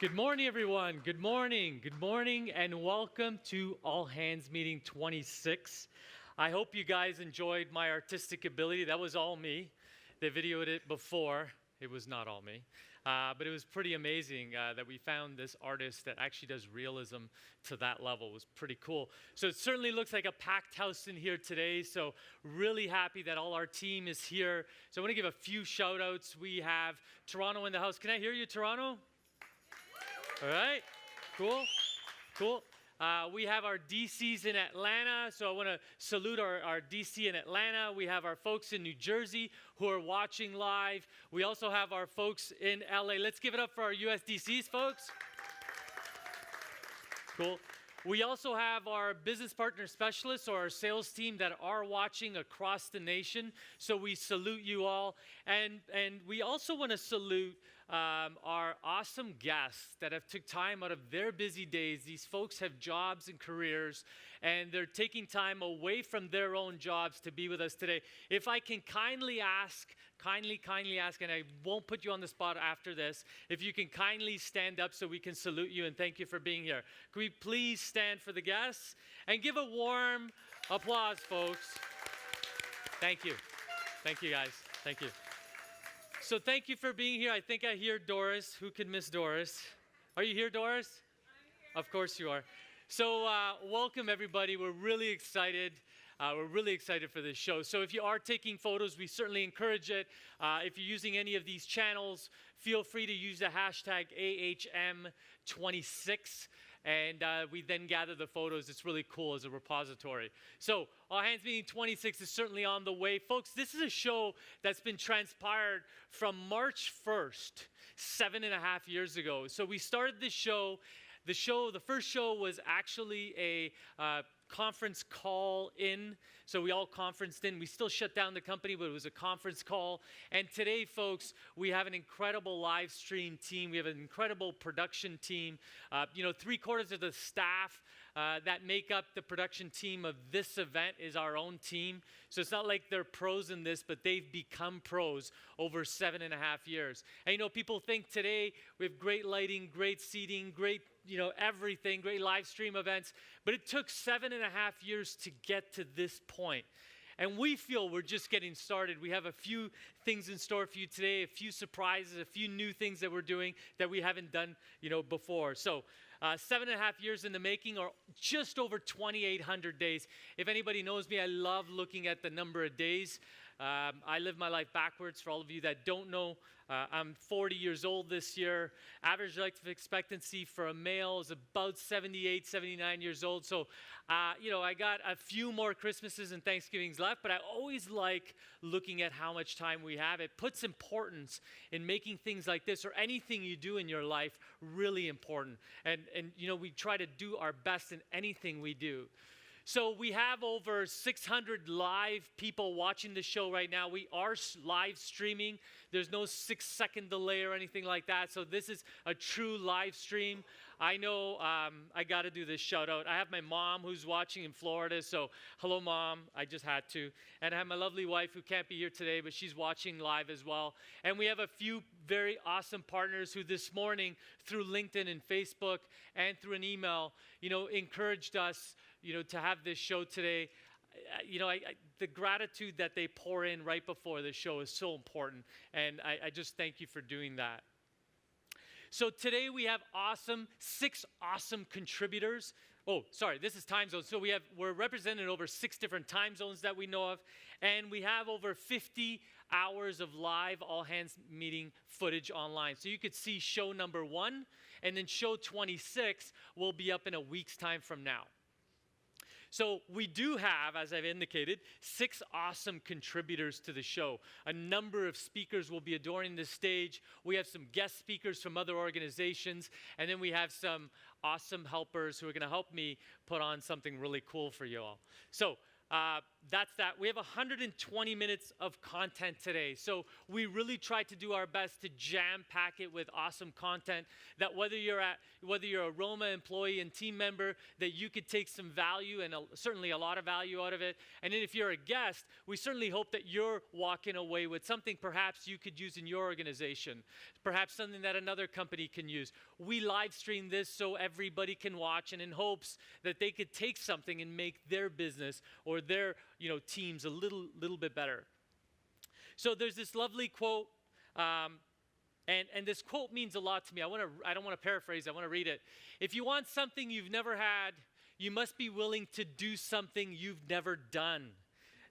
Good morning, everyone. Good morning. Good morning, and welcome to All Hands Meeting 26. I hope you guys enjoyed my artistic ability. That was all me. They videoed it before. It was not all me. But it was pretty amazing that we found this artist that actually does realism to that level. It was pretty cool. So it certainly looks like a packed house in here today. So really happy that all our team is here. So I want to give a few shout outs. We have Toronto in the house. Can I hear you, Toronto? All right, cool. We have our DCs in Atlanta, so I want to salute our DC in Atlanta. We have our folks in New Jersey who are watching live. We also have our folks in LA. Let's give it up for our US DCs, folks. Cool. We also have our business partner specialists or our sales team that are watching across the nation. So we salute you all. And we also want to salute our awesome guests that have took time out of their busy days. These folks have jobs and careers, and they're taking time away from their own jobs to be with us today. If I can kindly ask, and I won't put you on the spot after this, if you can kindly stand up so we can salute you and thank you for being here. Can we please stand for the guests and give a warm applause, folks? Thank you. Thank you, guys. Thank you. So thank you for being here. I think I hear Doris. Who could miss Doris? Are you here, Doris? I'm here. Of course you are. So welcome, everybody. We're really excited. We're really excited for this show. So if you are taking photos, we certainly encourage it. If you're using any of these channels, feel free to use the hashtag AHM26. And we then gather the photos. It's really cool as a repository. So All Hands Meeting 26 is certainly on the way. Folks, this is a show that's been transpired from March 1st, 7.5 years ago. So we started this show. The first show was actually a conference call in. So we all conferenced in. We still shut down the company, but it was a conference call. And today, folks, we have an incredible live stream team. We have an incredible production team. 3/4 of the staff that make up the production team of this event is our own team. So it's not like they're pros in this, but they've become pros over 7.5 years. And people think today we have great lighting, great seating, great everything, great live stream events, but it took 7.5 years to get to this point. And we feel we're just getting started. We have a few things in store for you today, a few surprises, a few new things that we're doing that we haven't done, before. So 7.5 years in the making, or just over 2,800 days. If anybody knows me, I love looking at the number of days. I live my life backwards. For all of you that don't know, I'm 40 years old this year. Average life expectancy for a male is about 78, 79 years old. So, I got a few more Christmases and Thanksgivings left, but I always like looking at how much time we have. It puts importance in making things like this or anything you do in your life really important. And we try to do our best in anything we do. So we have over 600 live people watching the show right now. We are live streaming. There's no 6-second delay or anything like that. So this is a true live stream. I know I got to do this shout out. I have my mom who's watching in Florida. So hello, Mom. I just had to. And I have my lovely wife who can't be here today, but she's watching live as well. And we have a few very awesome partners who this morning through LinkedIn and Facebook and through an email, encouraged us to have this show today. The gratitude that they pour in right before the show is so important, and I just thank you for doing that. So today we have 6 awesome contributors. Oh, sorry, this is time zones. So we're represented in over 6 different time zones that we know of, and we have over 50 hours of live All Hands Meeting footage online. So you could see show number 1, and then show 26 will be up in a week's time from now. So we do have, as I've indicated, 6 awesome contributors to the show. A number of speakers will be adorning the stage. We have some guest speakers from other organizations, and then we have some awesome helpers who are going to help me put on something really cool for you all. So that's that. We have 120 minutes of content today. So we really tried to do our best to jam pack it with awesome content that whether you're a Roma employee and team member, that you could take some value and certainly a lot of value out of it. And then if you're a guest, we certainly hope that you're walking away with something perhaps you could use in your organization, perhaps something that another company can use. We live stream this so everybody can watch, and in hopes that they could take something and make their business or their teams a little bit better. So there's this lovely quote, and this quote means a lot to me. I don't want to paraphrase. I want to read it. If you want something you've never had, you must be willing to do something you've never done.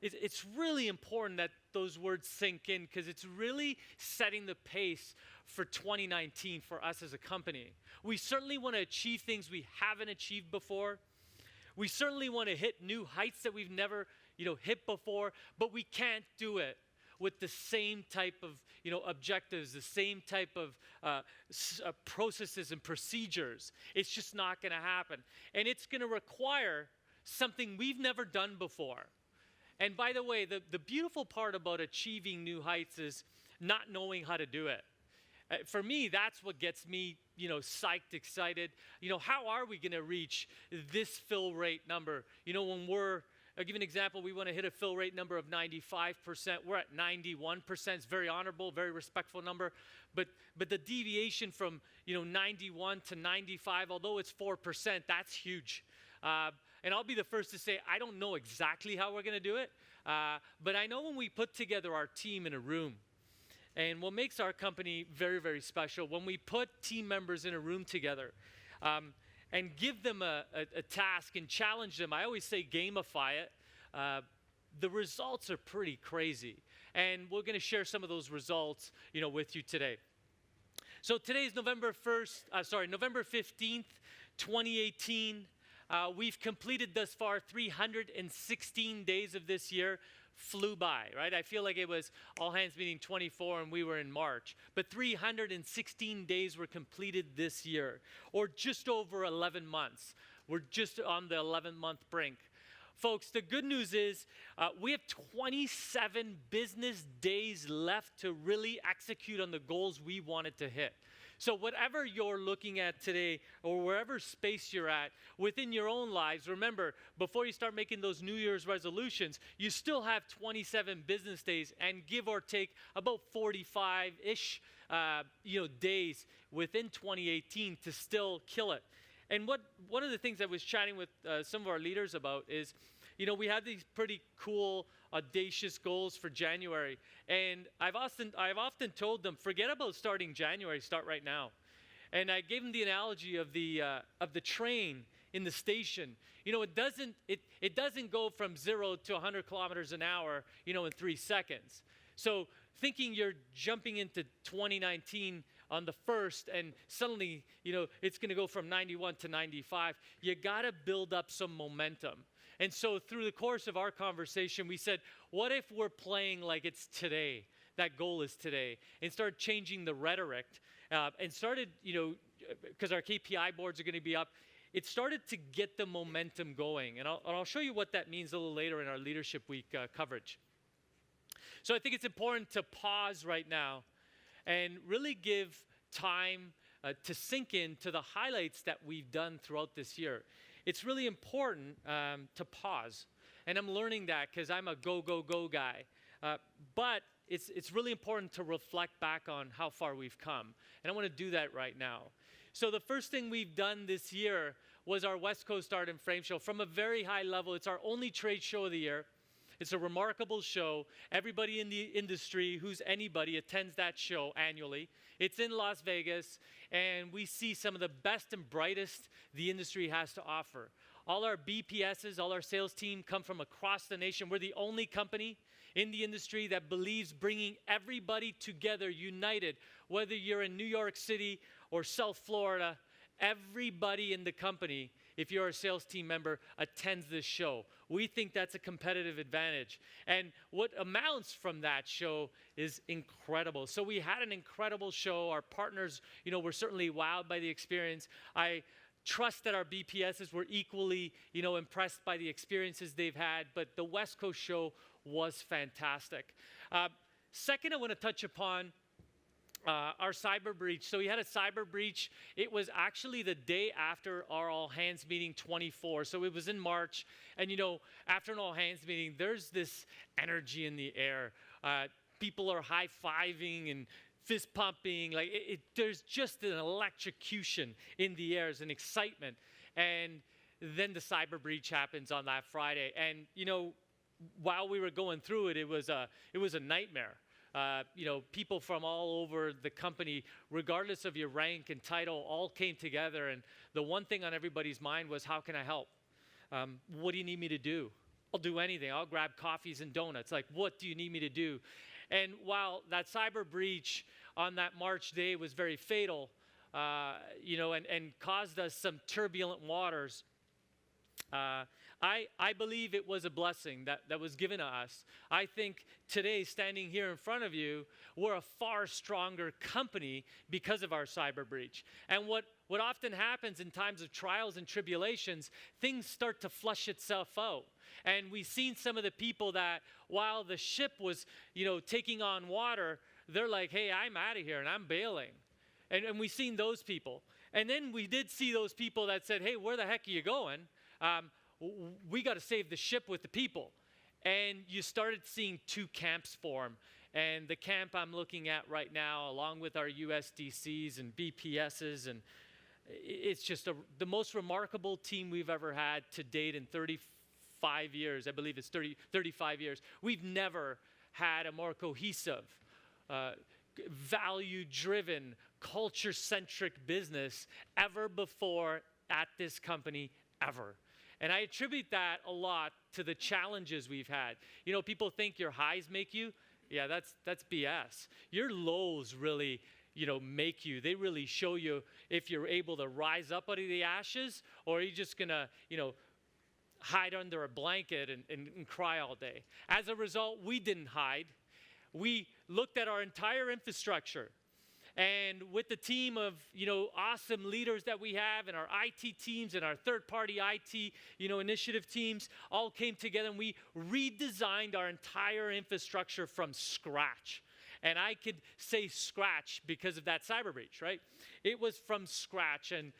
It's really important that those words sink in, because it's really setting the pace for 2019 for us as a company. We certainly want to achieve things we haven't achieved before. We certainly want to hit new heights that we've never hit before, but we can't do it with the same type of objectives, the same type of processes and procedures. It's just not going to happen. And it's going to require something we've never done before. And by the way, the beautiful part about achieving new heights is not knowing how to do it. For me, that's what gets me, psyched, excited. How are we going to reach this fill rate number? I'll give you an example. We want to hit a fill rate number of 95%. We're at 91%. It's very honorable, very respectful number. But the deviation from, 91 to 95, although it's 4%, that's huge. And I'll be the first to say, I don't know exactly how we're going to do it. But I know when we put together our team in a room, and what makes our company very, very special, when we put team members in a room together and give them a task and challenge them, I always say gamify it, the results are pretty crazy. And we're going to share some of those results, with you today. So today is November 15th, 2018. We've completed thus far 316 days of this year. Flew by, right? I feel like it was all hands meeting 24 and we were in March. But 316 days were completed this year, or just over 11 months. We're just on the 11-month brink. Folks, the good news is we have 27 business days left to really execute on the goals we wanted to hit. So whatever you're looking at today, or wherever space you're at within your own lives, remember, before you start making those New Year's resolutions, you still have 27 business days, and give or take about 45-ish days within 2018 to still kill it. And one of the things I was chatting with some of our leaders about is, we had these pretty cool, audacious goals for January. And I've often told them, forget about starting January, start right now. And I gave them the analogy of the train in the station. It doesn't go from 0 to 100 kilometers an hour, in 3 seconds. So thinking you're jumping into 2019 on the 1st, and suddenly, it's going to go from 91 to 95, you got to build up some momentum. And so through the course of our conversation, we said, what if we're playing like it's today? That goal is today. And started changing the rhetoric. And started, because our KPI boards are going to be up, it started to get the momentum going. And I'll show you what that means a little later in our Leadership Week coverage. So I think it's important to pause right now and really give time to sink in to the highlights that we've done throughout this year. It's really important to pause. And I'm learning that because I'm a go, go, go guy. But it's really important to reflect back on how far we've come. And I want to do that right now. So the first thing we've done this year was our West Coast Art and Frame Show. From a very high level, it's our only trade show of the year. It's a remarkable show. Everybody in the industry who's anybody attends that show annually. It's in Las Vegas, and we see some of the best and brightest the industry has to offer. All our BPSs, all our sales team come from across the nation. We're the only company in the industry that believes bringing everybody together, united, whether you're in New York City or South Florida, everybody in the company, if you're a sales team member, attends this show. We think that's a competitive advantage. And what amounts from that show is incredible. So we had an incredible show. Our partners, were certainly wowed by the experience. I trust that our BPSs were equally, impressed by the experiences they've had, but the West Coast show was fantastic. Second, I want to touch upon our cyber breach. So we had a cyber breach. It was actually the day after our all hands meeting 24. So it was in March. And after an all hands meeting, there's this energy in the air. People are high-fiving and fist pumping. Like there's just an electrocution in the air, there's an excitement. And then the cyber breach happens on that Friday. And while we were going through it, it was a nightmare. People from all over the company, regardless of your rank and title, all came together. And the one thing on everybody's mind was, how can I help? What do you need me to do? I'll do anything. I'll grab coffees and donuts. Like, what do you need me to do? And while that cyber breach on that March day was very fatal, and caused us some turbulent waters, I believe it was a blessing that was given to us. I think today, standing here in front of you, we're a far stronger company because of our cyber breach. And what often happens in times of trials and tribulations, things start to flush itself out. And we've seen some of the people that, while the ship was, taking on water, they're like, hey, I'm out of here and I'm bailing. And we've seen those people. And then we did see those people that said, hey, where the heck are you going? We got to save the ship with the people. And you started seeing two camps form. And the camp I'm looking at right now, along with our USDCs and BPSs, and it's just the most remarkable team we've ever had to date in 35 years. I believe it's 35 years. We've never had a more cohesive, value-driven, culture-centric business ever before at this company, ever. And I attribute that a lot to the challenges we've had. People think your highs make you. Yeah, that's BS. Your lows really, make you. They really show you if you're able to rise up out of the ashes, or are you just gonna, hide under a blanket and cry all day. As a result, we didn't hide. We looked at our entire infrastructure. And with the team of, awesome leaders that we have, and our IT teams and our third-party IT, initiative teams all came together, and we redesigned our entire infrastructure from scratch. And I could say scratch because of that cyber breach, right? It was from scratch. And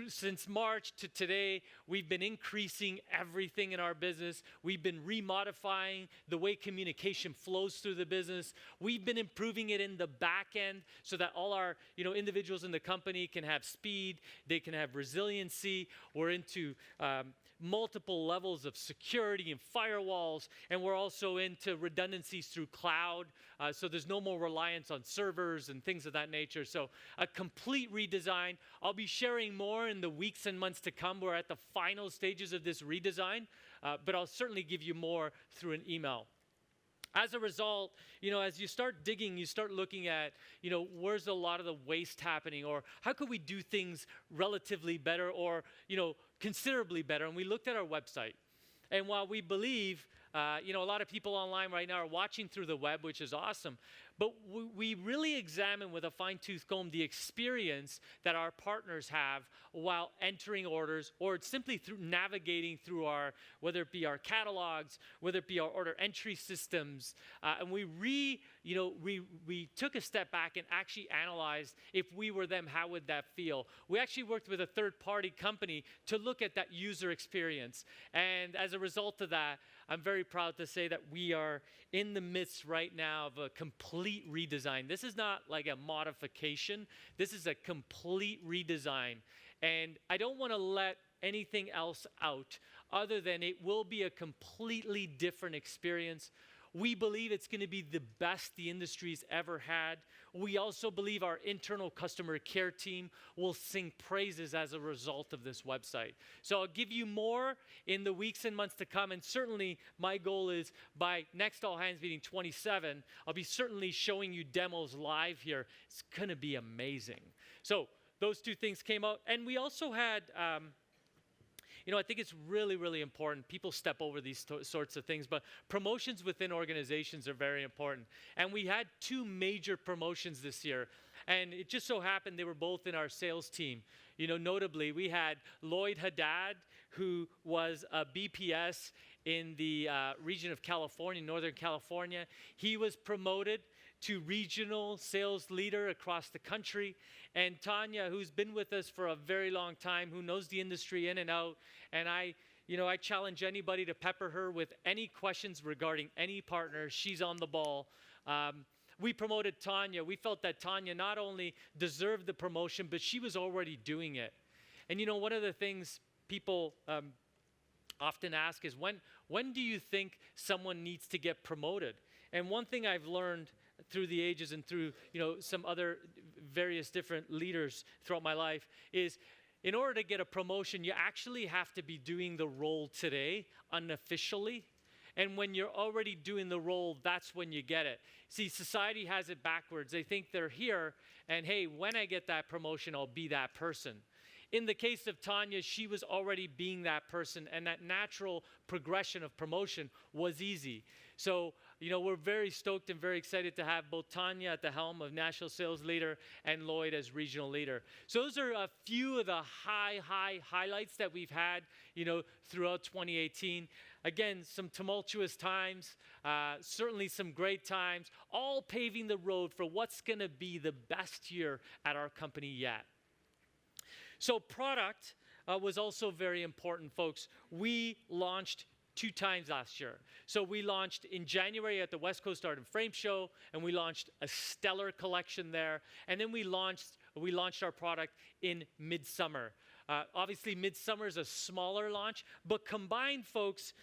since March to today, we've been increasing everything in our business. We've been remodifying the way communication flows through the business. We've been improving it in the back end so that all our, individuals in the company can have speed, they can have resiliency. We're into multiple levels of security and firewalls, and we're also into redundancies through cloud, so there's no more reliance on servers and things of that nature. So a complete redesign. I'll be sharing more in the weeks and months to come. We're at the final stages of this redesign, but I'll certainly give you more through an email. As a result, as you start digging, you start looking at, where's a lot of the waste happening, or how could we do things relatively better, or, considerably better. And we looked at our website. And while we believe, a lot of people online right now are watching through the web, which is awesome, but we really examine with a fine-tooth comb the experience that our partners have while entering orders, or simply through navigating through whether it be our catalogs, whether it be our order entry systems, and we took a step back and actually analyzed, if we were them, how would that feel? We actually worked with a third-party company to look at that user experience, and as a result of that, I'm very proud to say that we are in the midst right now of a complete redesign. This is not like a modification. This is a complete redesign. And I don't want to let anything else out other than it will be a completely different experience. We believe it's going to be the best the industry's ever had. We also believe our internal customer care team will sing praises as a result of this website. So I'll give you more in the weeks and months to come, and certainly my goal is by next All Hands Meeting 27, I'll be certainly showing you demos live here. It's going to be amazing. So those two things came out, and we also had I think it's really, really important. People step over these sorts of things, but promotions within organizations are very important. And we had two major promotions this year. And it just so happened they were both in our sales team. Notably, we had Lloyd Haddad, who was a BPS in the region of California, Northern California. He was promoted to regional sales leader across the country. And Tanya, who's been with us for a very long time, who knows the industry in and out. And I challenge anybody to pepper her with any questions regarding any partner. She's on the ball. We promoted Tanya. We felt that Tanya not only deserved the promotion, but she was already doing it. And one of the things people often ask is, when do you think someone needs to get promoted? And one thing I've learned through the ages and through some other various different leaders throughout my life is, in order to get a promotion, you actually have to be doing the role today unofficially. And when you're already doing the role, that's when you get it. See, society has it backwards. They think they're here, and hey, when I get that promotion, I'll be that person. In the case of Tanya, she was already being that person, and that natural progression of promotion was easy. So, we're very stoked and very excited to have both Tanya at the helm of National Sales Leader and Lloyd as Regional Leader. So those are a few of the highlights that we've had, throughout 2018. Again, some tumultuous times, certainly some great times, all paving the road for what's going to be the best year at our company yet. So product was also very important, folks. We launched 2 times last year. So we launched in January at the West Coast Art and Frame Show, and we launched a stellar collection there. And then we launched our product in midsummer. Obviously, midsummer is a smaller launch, but combined, folks,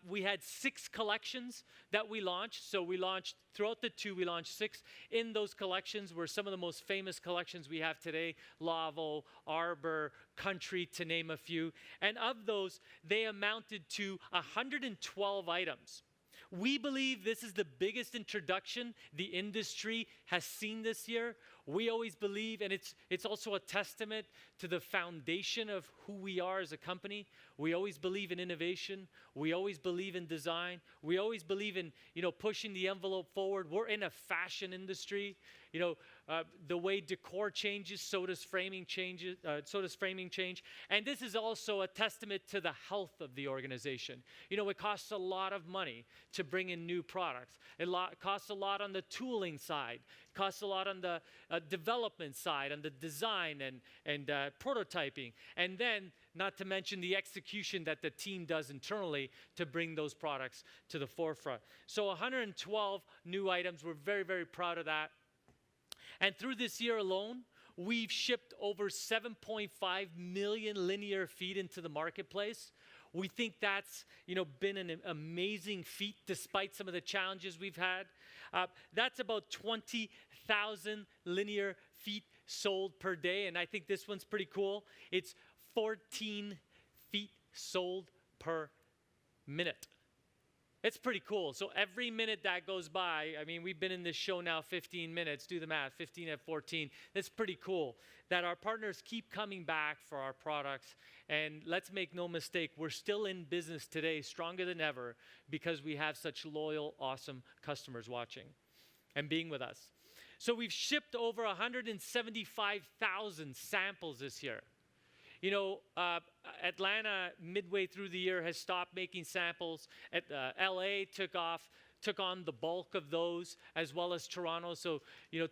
we had 6 collections that we launched. So we launched, throughout the 2, we launched 6. In those collections were some of the most famous collections we have today: Lavo, Arbor, Country, to name a few. And of those, they amounted to 112 items. We believe this is the biggest introduction the industry has seen this year. We always believe, and it's also a testament to the foundation of who we are as a company. We always believe in innovation. We always believe in design. We always believe in, pushing the envelope forward. We're in a fashion industry. The way decor changes, so does framing change. And this is also a testament to the health of the organization. It costs a lot of money to bring in new products. It costs a lot on the tooling side. It costs a lot on the development side, on the design and prototyping. And then, not to mention the execution that the team does internally to bring those products to the forefront. So 112 new items. We're very, very proud of that. And through this year alone, we've shipped over 7.5 million linear feet into the marketplace. We think that's, been an amazing feat despite some of the challenges we've had. That's about 20,000 linear feet sold per day, and I think this one's pretty cool. It's 14 feet sold per minute. It's pretty cool. So every minute that goes by, we've been in this show now 15 minutes. Do the math, 15 at 14. That's pretty cool that our partners keep coming back for our products. And let's make no mistake, we're still in business today, stronger than ever, because we have such loyal, awesome customers watching and being with us. So we've shipped over 175,000 samples this year. Atlanta, midway through the year, has stopped making samples. LA took on the bulk of those, as well as Toronto. So,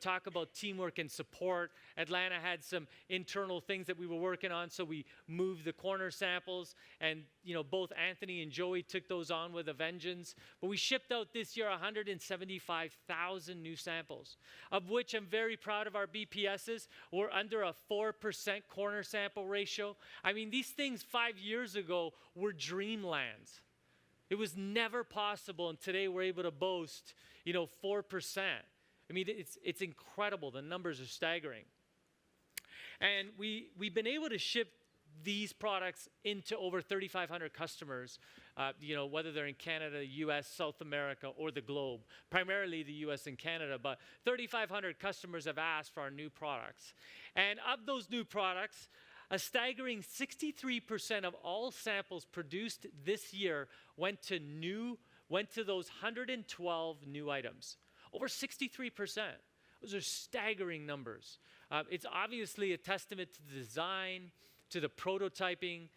talk about teamwork and support. Atlanta had some internal things that we were working on, so we moved the corner samples. And, both Anthony and Joey took those on with a vengeance. But we shipped out this year 175,000 new samples, of which I'm very proud of our BPSs. We're under a 4% corner sample ratio. These things 5 years ago were dreamlands. It was never possible, and today we're able to boast, 4%. It's incredible. The numbers are staggering. And we've been able to ship these products into over 3,500 customers, whether they're in Canada, US, South America, or the globe. Primarily the US and Canada, but 3,500 customers have asked for our new products. And of those new products, a staggering 63% of all samples produced this year went to those 112 new items. Over 63%. Those are staggering numbers. It's obviously a testament to the design, to the prototyping,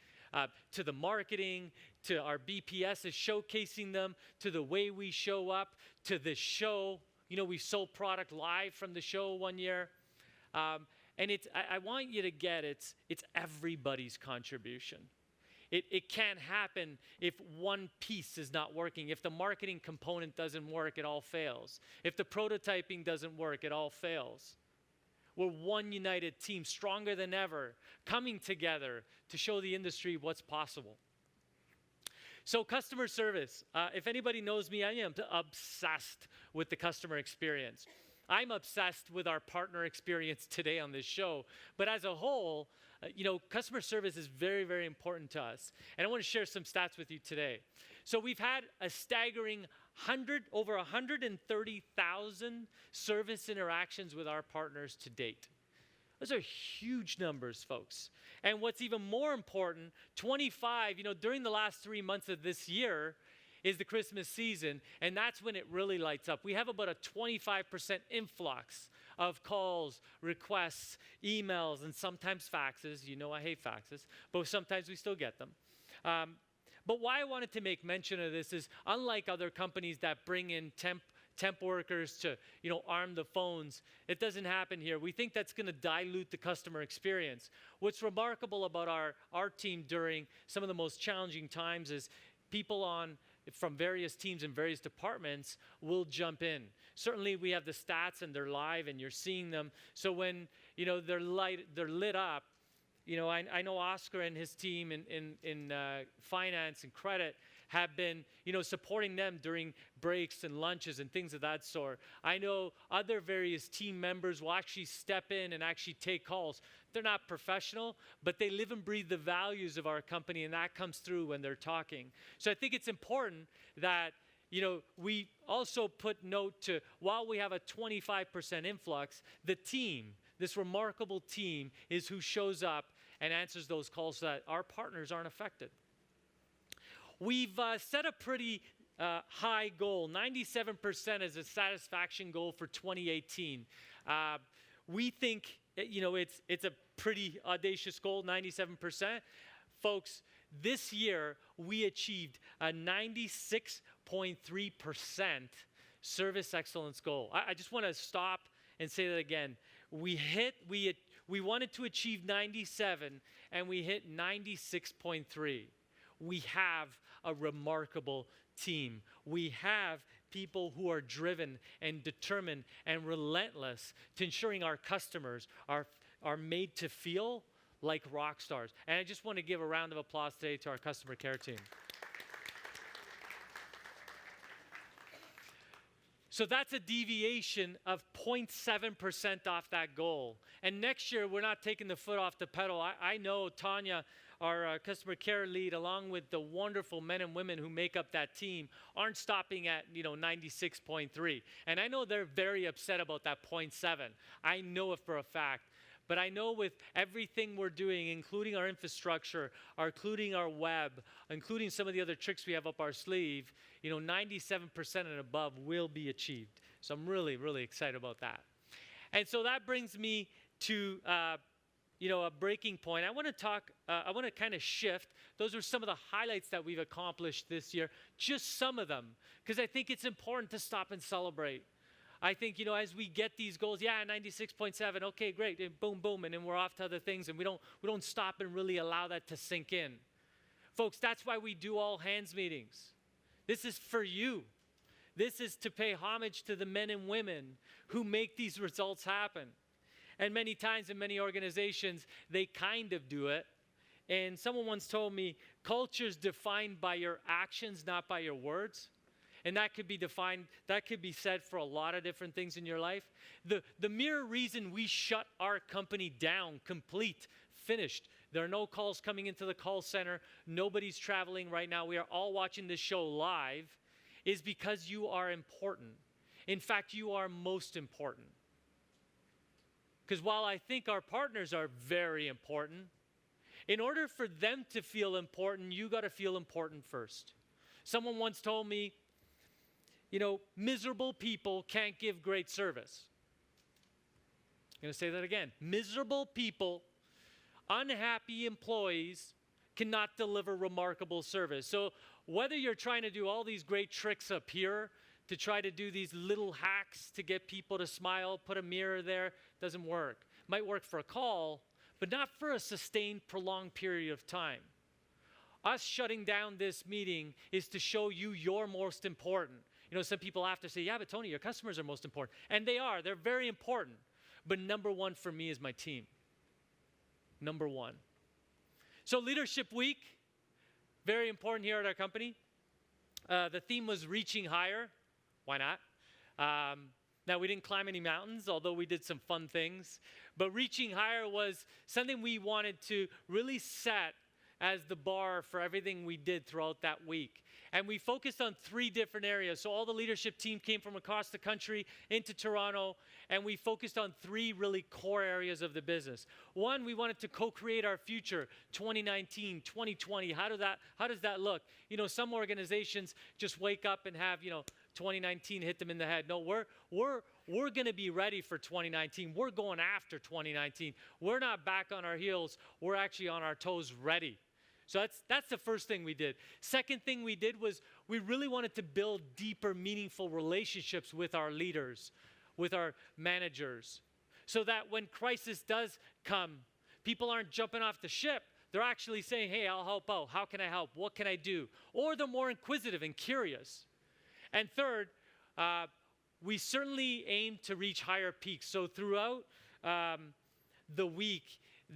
to the marketing, to our BPSs showcasing them, to the way we show up, to the show. We sold product live from the show one year. And I want you to get it's everybody's contribution. It can't happen if one piece is not working. If the marketing component doesn't work, it all fails. If the prototyping doesn't work, it all fails. We're one united team, stronger than ever, coming together to show the industry what's possible. So customer service. If anybody knows me, I am obsessed with the customer experience. I'm obsessed with our partner experience today on this show. But as a whole, customer service is very, very important to us. And I want to share some stats with you today. So we've had a staggering over 130,000 service interactions with our partners to date. Those are huge numbers, folks. And what's even more important, 25, during the last 3 months of this year, is the Christmas season, and that's when it really lights up. We have about a 25% influx of calls, requests, emails, and sometimes faxes. I hate faxes, but sometimes we still get them. But why I wanted to make mention of this is, unlike other companies that bring in temp workers to arm the phones, it doesn't happen here. We think that's going to dilute the customer experience. What's remarkable about our team during some of the most challenging times is people from various teams and various departments will jump in. Certainly we have the stats and they're live and you're seeing them. So when they're lit up, I know Oscar and his team in finance and credit have been supporting them during breaks and lunches and things of that sort. I know other various team members will actually step in and actually take calls. They're not professional, but they live and breathe the values of our company, and that comes through when they're talking. So I think it's important that we also put note to, while we have a 25% influx, the team, this remarkable team, is who shows up and answers those calls so that our partners aren't affected. We've set a pretty high goal. 97% is a satisfaction goal for 2018. We think it's a pretty audacious goal, 97%. Folks, this year we achieved a 96.3% service excellence goal. I just want to stop and say that again. We wanted to achieve 97 and we hit 96.3. We have a remarkable team. We have people who are driven and determined and relentless to ensuring our customers are made to feel like rock stars. And I just want to give a round of applause today to our customer care team. So that's a deviation of 0.7% off that goal. And next year, we're not taking the foot off the pedal. I know Tanya, our customer care lead, along with the wonderful men and women who make up that team, aren't stopping at 96.3. And I know they're very upset about that 0.7. I know it for a fact. But I know with everything we're doing, including our infrastructure, including our web, including some of the other tricks we have up our sleeve, 97% and above will be achieved. So I'm really, really excited about that. And so that brings me to a breaking point. I want to kind of shift. Those are some of the highlights that we've accomplished this year, just some of them, because I think it's important to stop and celebrate. I think, as we get these goals, 96.7, okay, great, and boom, boom, and then we're off to other things, and we don't stop and really allow that to sink in. Folks, that's why we do all hands meetings. This is for you. This is to pay homage to the men and women who make these results happen. And many times in many organizations, they kind of do it. And someone once told me, culture's defined by your actions, not by your words. And that could be said for a lot of different things in your life. The mere reason we shut our company down, complete, finished, there are no calls coming into the call center, nobody's traveling right now, we are all watching this show live, is because you are important. In fact, you are most important. Because while I think our partners are very important, in order for them to feel important, you got to feel important first. Someone once told me, miserable people can't give great service. I'm going to say that again. Miserable people, unhappy employees cannot deliver remarkable service. So whether you're trying to do all these great tricks up here to try to do these little hacks to get people to smile, put a mirror there, doesn't work. Might work for a call, but not for a sustained, prolonged period of time. Us shutting down this meeting is to show you you're most important. You know, some people have to say, yeah, but Tony, your customers are most important. And they are. They're very important. But number one for me is my team. Number one. So Leadership Week, very important here at our company. The theme was reaching higher. Why not? Now, we didn't climb any mountains, although we did some fun things. But reaching higher was something we wanted to really set as the bar for everything we did throughout that week. And we focused on 3 different areas. So all the leadership team came from across the country into Toronto, and we focused on 3 really core areas of the business. One, we wanted to co-create our future, 2019, 2020. How does that look? You know, some organizations just wake up and have, 2019 hit them in the head. No, we're going to be ready for 2019. We're going after 2019. We're not back on our heels. We're actually on our toes ready. So that's the first thing we did. Second thing we did was we really wanted to build deeper, meaningful relationships with our leaders, with our managers, so that when crisis does come, people aren't jumping off the ship. They're actually saying, hey, I'll help out. How can I help? What can I do? Or they're more inquisitive and curious. And third, we certainly aim to reach higher peaks. So throughout the week,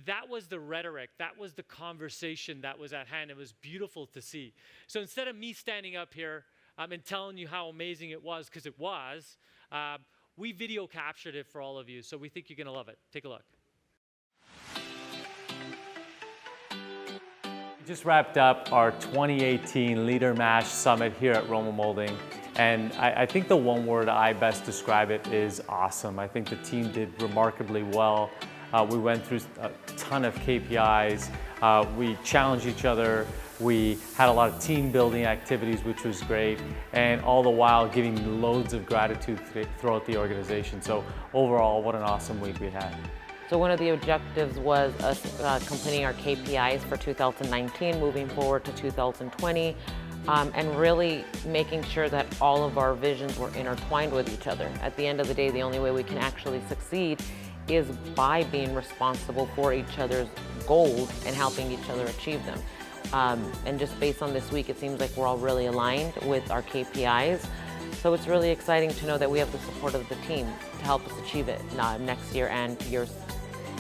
that was the rhetoric. That was the conversation that was at hand. It was beautiful to see. So instead of me standing up here and telling you how amazing it was, because it was, we video captured it for all of you. So we think you're going to love it. Take a look. We just wrapped up our 2018 Leader Mash Summit here at Roma Moulding. And I think the one word I best describe it is awesome. I think the team did remarkably well. We went through a ton of KPIs. We challenged each other. We had a lot of team building activities, which was great. And all the while giving loads of gratitude throughout the organization. So overall, what an awesome week we had. So one of the objectives was us completing our KPIs for 2019, moving forward to 2020. And really making sure that all of our visions were intertwined with each other. At the end of the day, the only way we can actually succeed is by being responsible for each other's goals and helping each other achieve them. And just based on this week, it seems like we're all really aligned with our KPIs. So it's really exciting to know that we have the support of the team to help us achieve it next year and years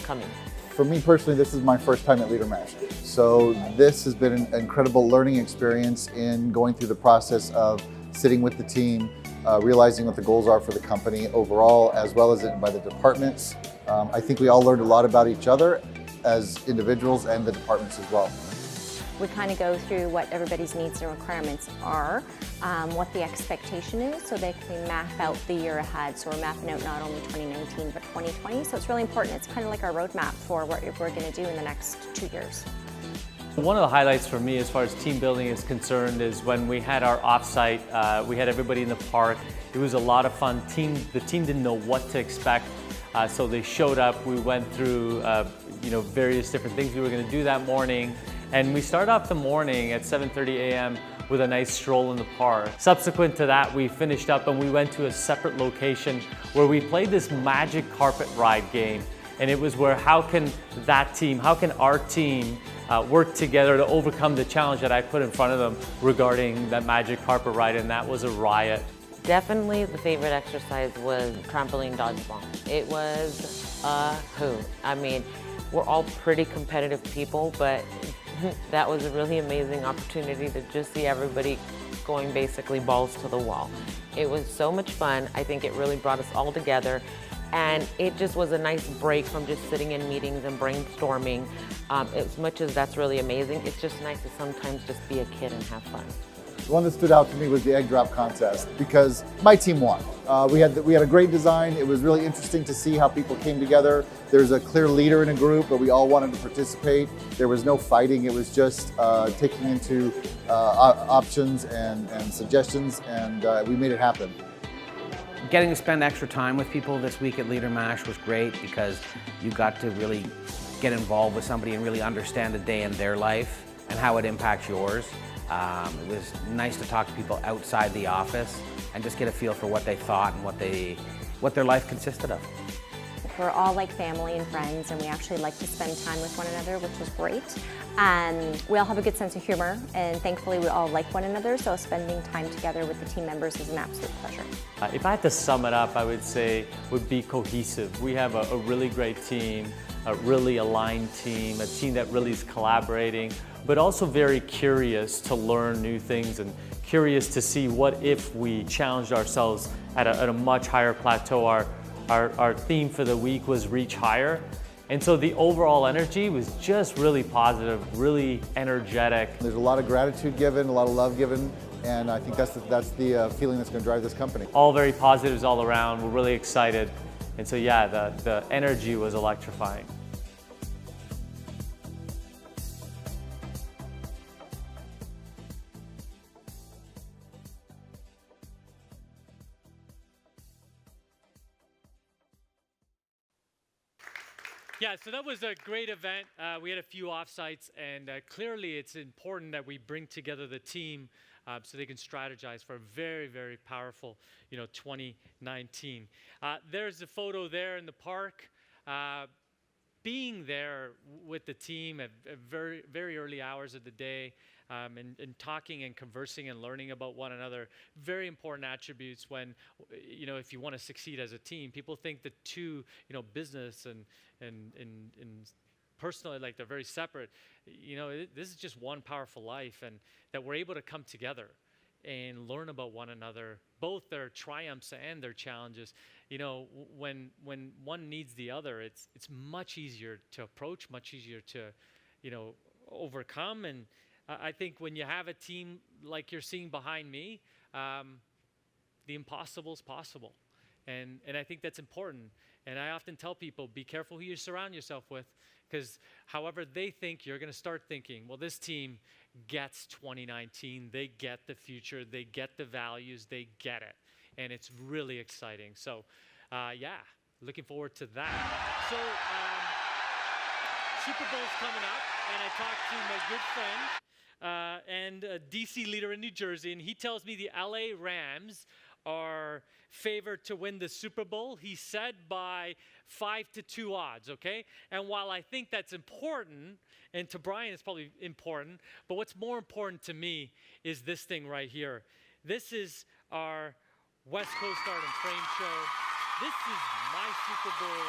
coming. For me personally, this is my first time at Leader Mash. So this has been an incredible learning experience in going through the process of sitting with the team, realizing what the goals are for the company overall, as well as by the departments. I think we all learned a lot about each other as individuals and the departments as well. We kind of go through what everybody's needs and requirements are, what the expectation is, so they can map out the year ahead. So we're mapping out not only 2019, but 2020. So it's really important. It's kind of like our roadmap for what we're going to do in the next 2 years. One of the highlights for me as far as team building is concerned is when we had our offsite, we had everybody in the park. It was a lot of fun. The team didn't know what to expect, so they showed up. We went through various different things we were going to do that morning. And we started off the morning at 7:30 a.m. with a nice stroll in the park. Subsequent to that, we finished up and we went to a separate location where we played this magic carpet ride game. And it was where how can our team work together to overcome the challenge that I put in front of them regarding that magic carpet ride, and that was a riot. Definitely the favorite exercise was trampoline dodgeball. It was a hoot. I mean, we're all pretty competitive people, but that was a really amazing opportunity to just see everybody going basically balls to the wall. It was so much fun. I think it really brought us all together, and it just was a nice break from just sitting in meetings and brainstorming. As much as that's really amazing, it's just nice to sometimes just be a kid and have fun. The one that stood out to me was the egg drop contest because my team won. We had a great design. It was really interesting to see how people came together. There's a clear leader in a group, but we all wanted to participate. There was no fighting. It was just taking into options and suggestions, and we made it happen. Getting to spend extra time with people this week at Leader Mash was great because you got to really get involved with somebody and really understand a day in their life and how it impacts yours. It was nice to talk to people outside the office and just get a feel for what they thought and what their life consisted of. We're all like family and friends, and we actually like to spend time with one another, which is great. We all have a good sense of humor, and thankfully we all like one another, so spending time together with the team members is an absolute pleasure. If I had to sum it up, I would say would be cohesive. We have a really great team, a really aligned team, a team that really is collaborating, but also very curious to learn new things and curious to see what if we challenged ourselves at a much higher plateau. Our theme for the week was reach higher. And so the overall energy was just really positive, really energetic. There's a lot of gratitude given, a lot of love given, and I think that's the feeling that's going to drive this company. All very positives all around. We're really excited. And so yeah, the energy was electrifying. Yeah, so that was a great event. We had a few offsites, and clearly it's important that we bring together the team so they can strategize for a very, very powerful, 2019. There's a photo there in the park. Being there with the team at very, very early hours of the day, and talking and conversing and learning about one another, very important attributes when, if you want to succeed as a team. People think the two, business and personally, like they're very separate. This is just one powerful life, and that we're able to come together and learn about one another, both their triumphs and their challenges. When one needs the other, it's much easier to approach, much easier to, overcome. And I think when you have a team like you're seeing behind me, the impossible is possible. And I think that's important. And I often tell people, be careful who you surround yourself with, because however they think, you're going to start thinking, well, this team gets 2019. They get the future. They get the values. They get it. And it's really exciting. So, looking forward to that. So, Super Bowl's coming up, and I talked to my good friend and a DC leader in New Jersey, and he tells me the LA Rams are favored to win the Super Bowl, he said, by 5-2 odds, okay? And while I think that's important, and to Brian it's probably important, but what's more important to me is this thing right here. This is our West Coast Art and Frame Show. This is my Super Bowl.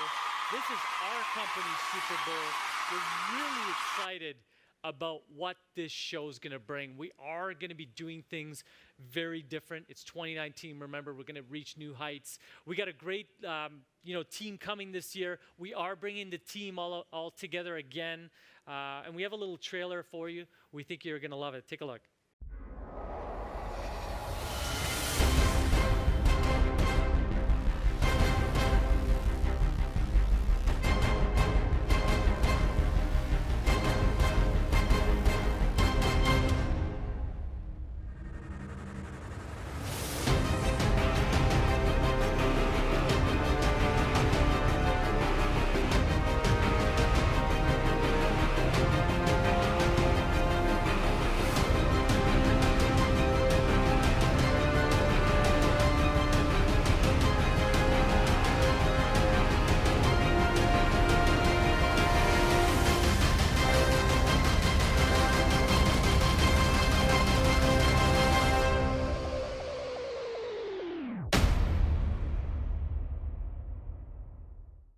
This is our company's Super Bowl. We're really excited about what this show is going to bring. We are going to be doing things very different. It's 2019. Remember, we're going to reach new heights. We got a great, team coming this year. We are bringing the team all together again, and we have a little trailer for you. We think you're going to love it. Take a look.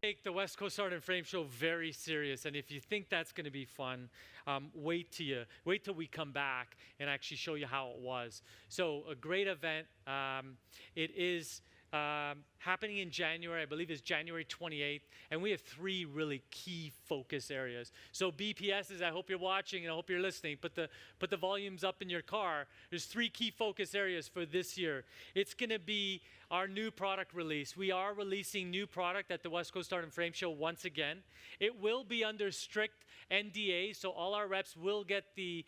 Take the West Coast Art and Frame Show very serious, and if you think that's going to be fun, wait till we come back and actually show you how it was. So a great event. It is happening in January. I believe it's January 28th, and we have 3 really key focus areas. So BPSs, I hope you're watching and I hope you're listening. Put the volumes up in your car. There's 3 key focus areas for this year. It's going to be our new product release. We are releasing new product at the West Coast Art and Frame Show once again. It will be under strict NDA, so all our reps will get the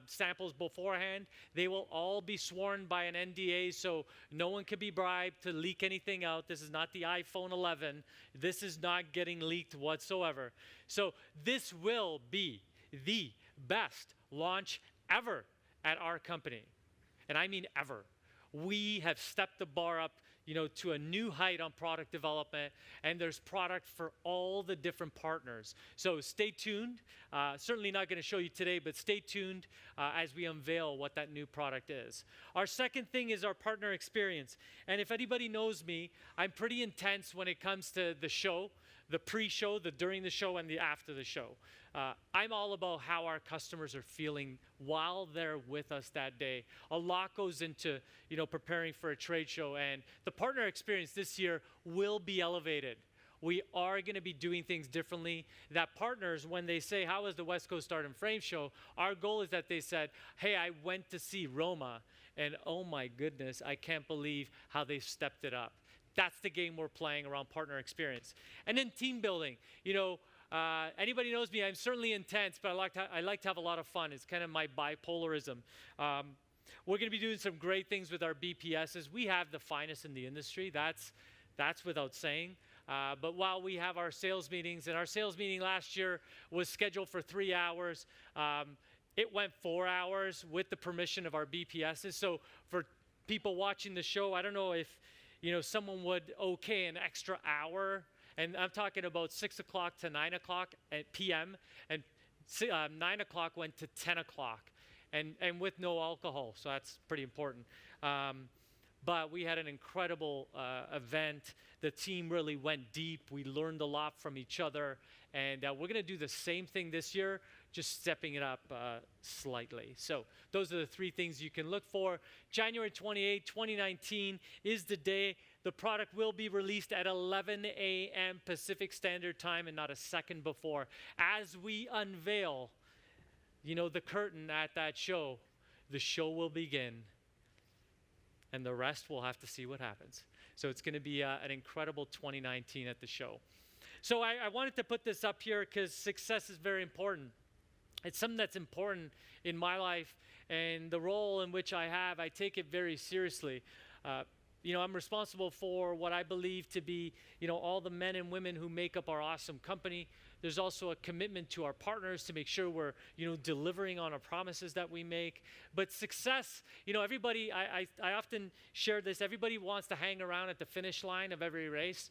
samples beforehand. They will all be sworn by an NDA, so no one can be bribed to leak anything out. This is not the iPhone 11. This is not getting leaked whatsoever. So this will be the best launch ever at our company. And I mean ever. We have stepped the bar up, to a new height on product development, and there's product for all the different partners. So stay tuned. Certainly not going to show you today, but stay tuned as we unveil what that new product is. Our second thing is our partner experience. And if anybody knows me, I'm pretty intense when it comes to the show, the pre-show, the during the show, and the after the show. I'm all about how our customers are feeling while they're with us that day. A lot goes into, preparing for a trade show, and the partner experience this year will be elevated. We are going to be doing things differently. That partners, when they say, how was the West Coast Art and Frame Show? Our goal is that they said, hey, I went to see Roma, and oh my goodness, I can't believe how they stepped it up. That's the game we're playing around partner experience. And then team building. Anybody knows me, I'm certainly intense, but I like to have a lot of fun. It's kind of my bipolarism. We're going to be doing some great things with our BPSs. We have the finest in the industry. That's without saying. But while we have our sales meetings, and our sales meeting last year was scheduled for 3 hours, it went 4 hours with the permission of our BPSs. So for people watching the show, I don't know if someone would okay an extra hour. And I'm talking about 6 o'clock to 9 o'clock at p.m. And 9 o'clock went to 10 o'clock, and with no alcohol. So that's pretty important. But we had an incredible event. The team really went deep. We learned a lot from each other. And we're going to do the same thing this year, just stepping it up slightly. So those are the 3 things you can look for. January 28, 2019 is the day. The product will be released at 11 a.m. Pacific Standard Time and not a second before. As we unveil, the curtain at that show, the show will begin. And the rest we'll have to see what happens. So it's going to be an incredible 2019 at the show. So I wanted to put this up here because success is very important. It's something that's important in my life, and the role in which I have, I take it very seriously. I'm responsible for what I believe to be, all the men and women who make up our awesome company. There's also a commitment to our partners to make sure we're, delivering on our promises that we make. But success, everybody, I often share this, everybody wants to hang around at the finish line of every race.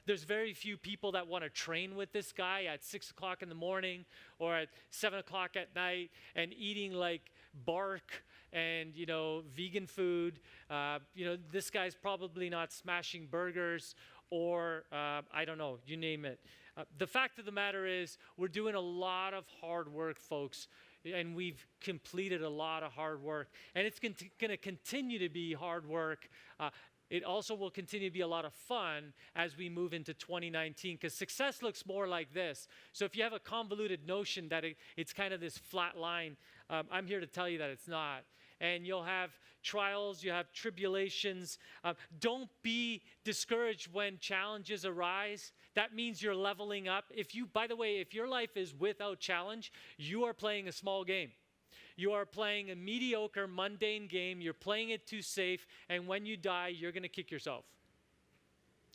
There's very few people that want to train with this guy at 6 o'clock in the morning or at 7 o'clock at night and eating like bark and, vegan food. This guy's probably not smashing burgers or, I don't know, you name it. The fact of the matter is we're doing a lot of hard work, folks, and we've completed a lot of hard work. And it's going to continue to be hard work. It also will continue to be a lot of fun as we move into 2019 because success looks more like this. So if you have a convoluted notion that it's kind of this flat line, I'm here to tell you that it's not. And you'll have trials, you have tribulations. Don't be discouraged when challenges arise. That means you're leveling up. By the way, if your life is without challenge, you are playing a small game. You are playing a mediocre, mundane game. You're playing it too safe. And when you die, you're going to kick yourself.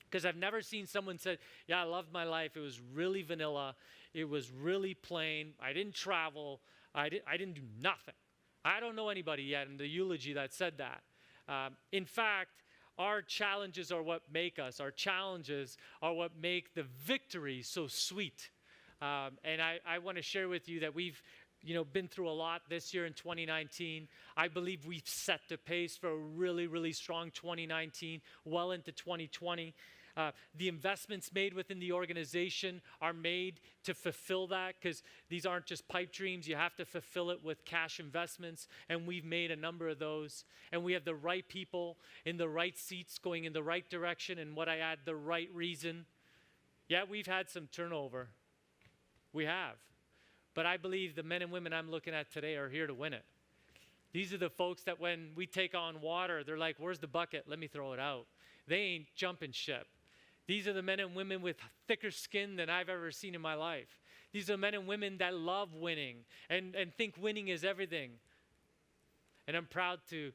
Because I've never seen someone say, yeah, I loved my life. It was really vanilla. It was really plain. I didn't travel. I didn't do nothing. I don't know anybody yet in the eulogy that said that. In fact, our challenges are what make us. Our challenges are what make the victory so sweet. And I want to share with you that we've been through a lot this year in 2019. I believe we've set the pace for a really, really strong 2019, well into 2020. The investments made within the organization are made to fulfill that because these aren't just pipe dreams. You have to fulfill it with cash investments, and we've made a number of those. And we have the right people in the right seats going in the right direction, and what I add, the right reason. Yeah, we've had some turnover. We have. But I believe the men and women I'm looking at today are here to win it. These are the folks that when we take on water, they're like, where's the bucket? Let me throw it out. they ain't jumping ship. These are the men and women with thicker skin than I've ever seen in my life. These are men and women that love winning and think winning is everything. And I'm proud to,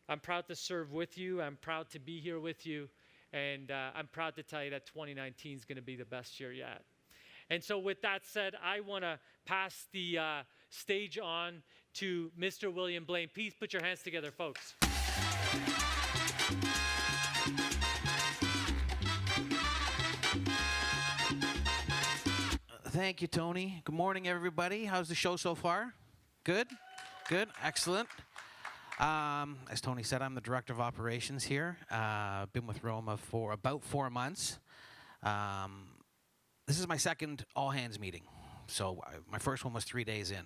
I'm proud to serve with you. I'm proud to be here with you. And I'm proud to tell you that 2019 is going to be the best year yet. And so with that said, I want to pass the stage on to Mr. William Blaine. Please put your hands together, folks. Thank you, Tony. Good morning, everybody. How's the show so far? Good? Good. Excellent. As Tony said, I'm the Director of Operations here. I've been with Roma for about 4 months. This is my second all-hands meeting. So my first one was 3 days in.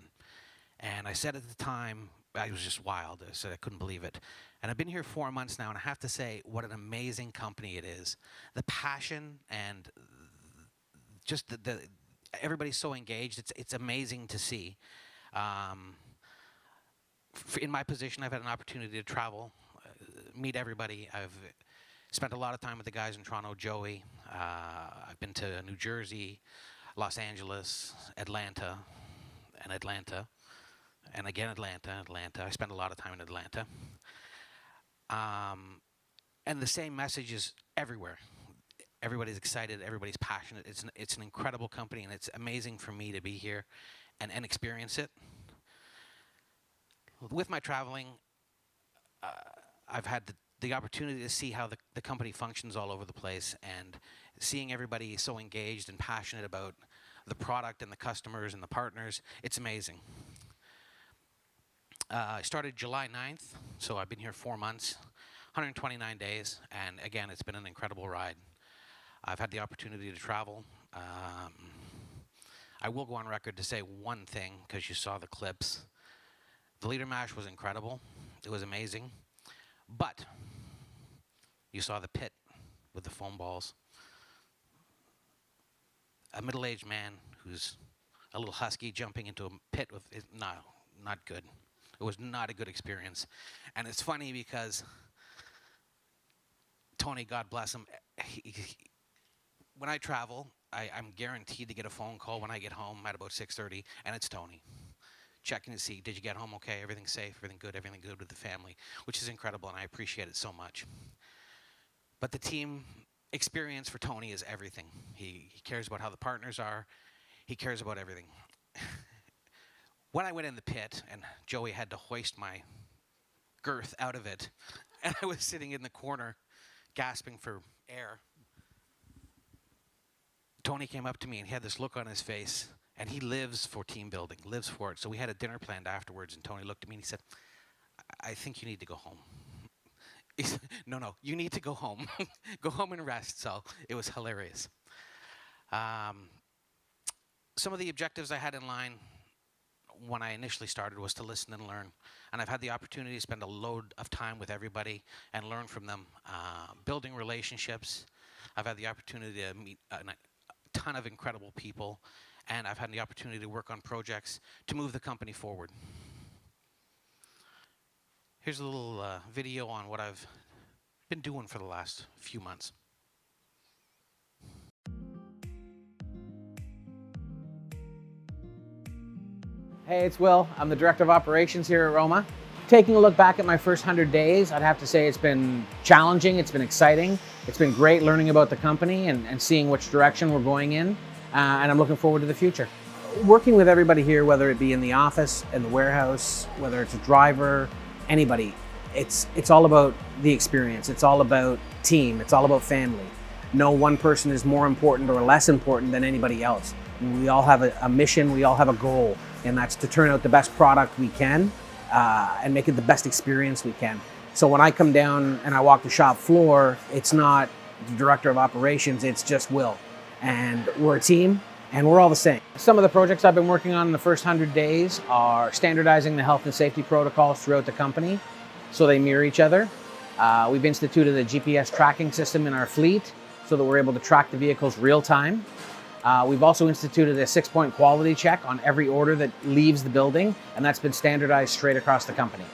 And I said at the time, I was just wild. I said I couldn't believe it. And I've been here 4 months now, and I have to say what an amazing company it is. The passion and just the everybody's so engaged. It's amazing to see. In my position, I've had an opportunity to travel, meet everybody. I've spent a lot of time with the guys in Toronto, Joey. I've been to New Jersey, Los Angeles, Atlanta, and again Atlanta. I spent a lot of time in Atlanta. And the same message is everywhere. Everybody's excited, everybody's passionate. It's an incredible company, and it's amazing for me to be here and experience it. With my traveling, I've had the opportunity to see how the company functions all over the place, and seeing everybody so engaged and passionate about the product and the customers and the partners. It's amazing. I started July 9th, so I've been here 4 months, 129 days, and again, it's been an incredible ride. I've had the opportunity to travel. I will go on record to say one thing, because you saw the clips. The leader mash was incredible. It was amazing. But you saw the pit with the foam balls. A middle-aged man who's a little husky jumping into a pit with not good. It was not a good experience. And it's funny because Tony, God bless him, when I travel, I'm guaranteed to get a phone call when I get home at about 6:30, and it's Tony. Checking to see, did you get home okay? Everything safe? Everything good with the family? Which is incredible, and I appreciate it so much. But the team experience for Tony is everything. He cares about how the partners are. He cares about everything. When I went in the pit, and Joey had to hoist my girth out of it, and I was sitting in the corner gasping for air, Tony came up to me, and he had this look on his face. And he lives for team building, lives for it. So we had a dinner planned afterwards, and Tony looked at me and he said, I think you need to go home. He said, no, you need to go home. Go home and rest. So it was hilarious. Some of the objectives I had in line when I initially started was to listen and learn. And I've had the opportunity to spend a load of time with everybody and learn from them, building relationships. I've had the opportunity to meet a ton of incredible people. And I've had the opportunity to work on projects to move the company forward. Here's a little video on what I've been doing for the last few months. Hey, it's Will. I'm the Director of Operations here at Roma. Taking a look back at my first 100 days, I'd have to say it's been challenging, it's been exciting, it's been great learning about the company and seeing which direction we're going in. And I'm looking forward to the future. Working with everybody here, whether it be in the office, in the warehouse, whether it's a driver, anybody, it's all about the experience. It's all about team. It's all about family. No one person is more important or less important than anybody else. We all have a mission, we all have a goal, and that's to turn out the best product we can and make it the best experience we can. So when I come down and I walk the shop floor, it's not the Director of Operations, it's just Will. And we're a team, and we're all the same. Some of the projects I've been working on in the first 100 days are standardizing the health and safety protocols throughout the company so they mirror each other. We've instituted a GPS tracking system in our fleet so that we're able to track the vehicles real time. We've also instituted a 6-point quality check on every order that leaves the building, and that's been standardized straight across the company.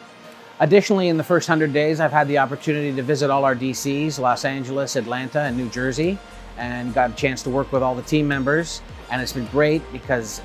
Additionally, in the first 100 days, I've had the opportunity to visit all our DCs, Los Angeles, Atlanta, and New Jersey, and got a chance to work with all the team members. And it's been great because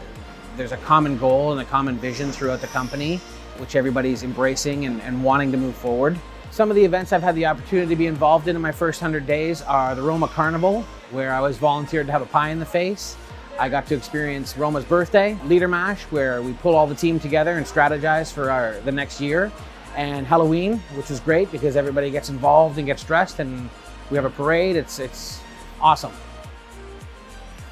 there's a common goal and a common vision throughout the company, which everybody's embracing and wanting to move forward. Some of the events I've had the opportunity to be involved in my first 100 days are the Roma Carnival, where I was volunteered to have a pie in the face. I got to experience Roma's birthday, Leader Mash, where we pull all the team together and strategize for the next year. And Halloween, which was great because everybody gets involved and gets dressed, and we have a parade. It's awesome.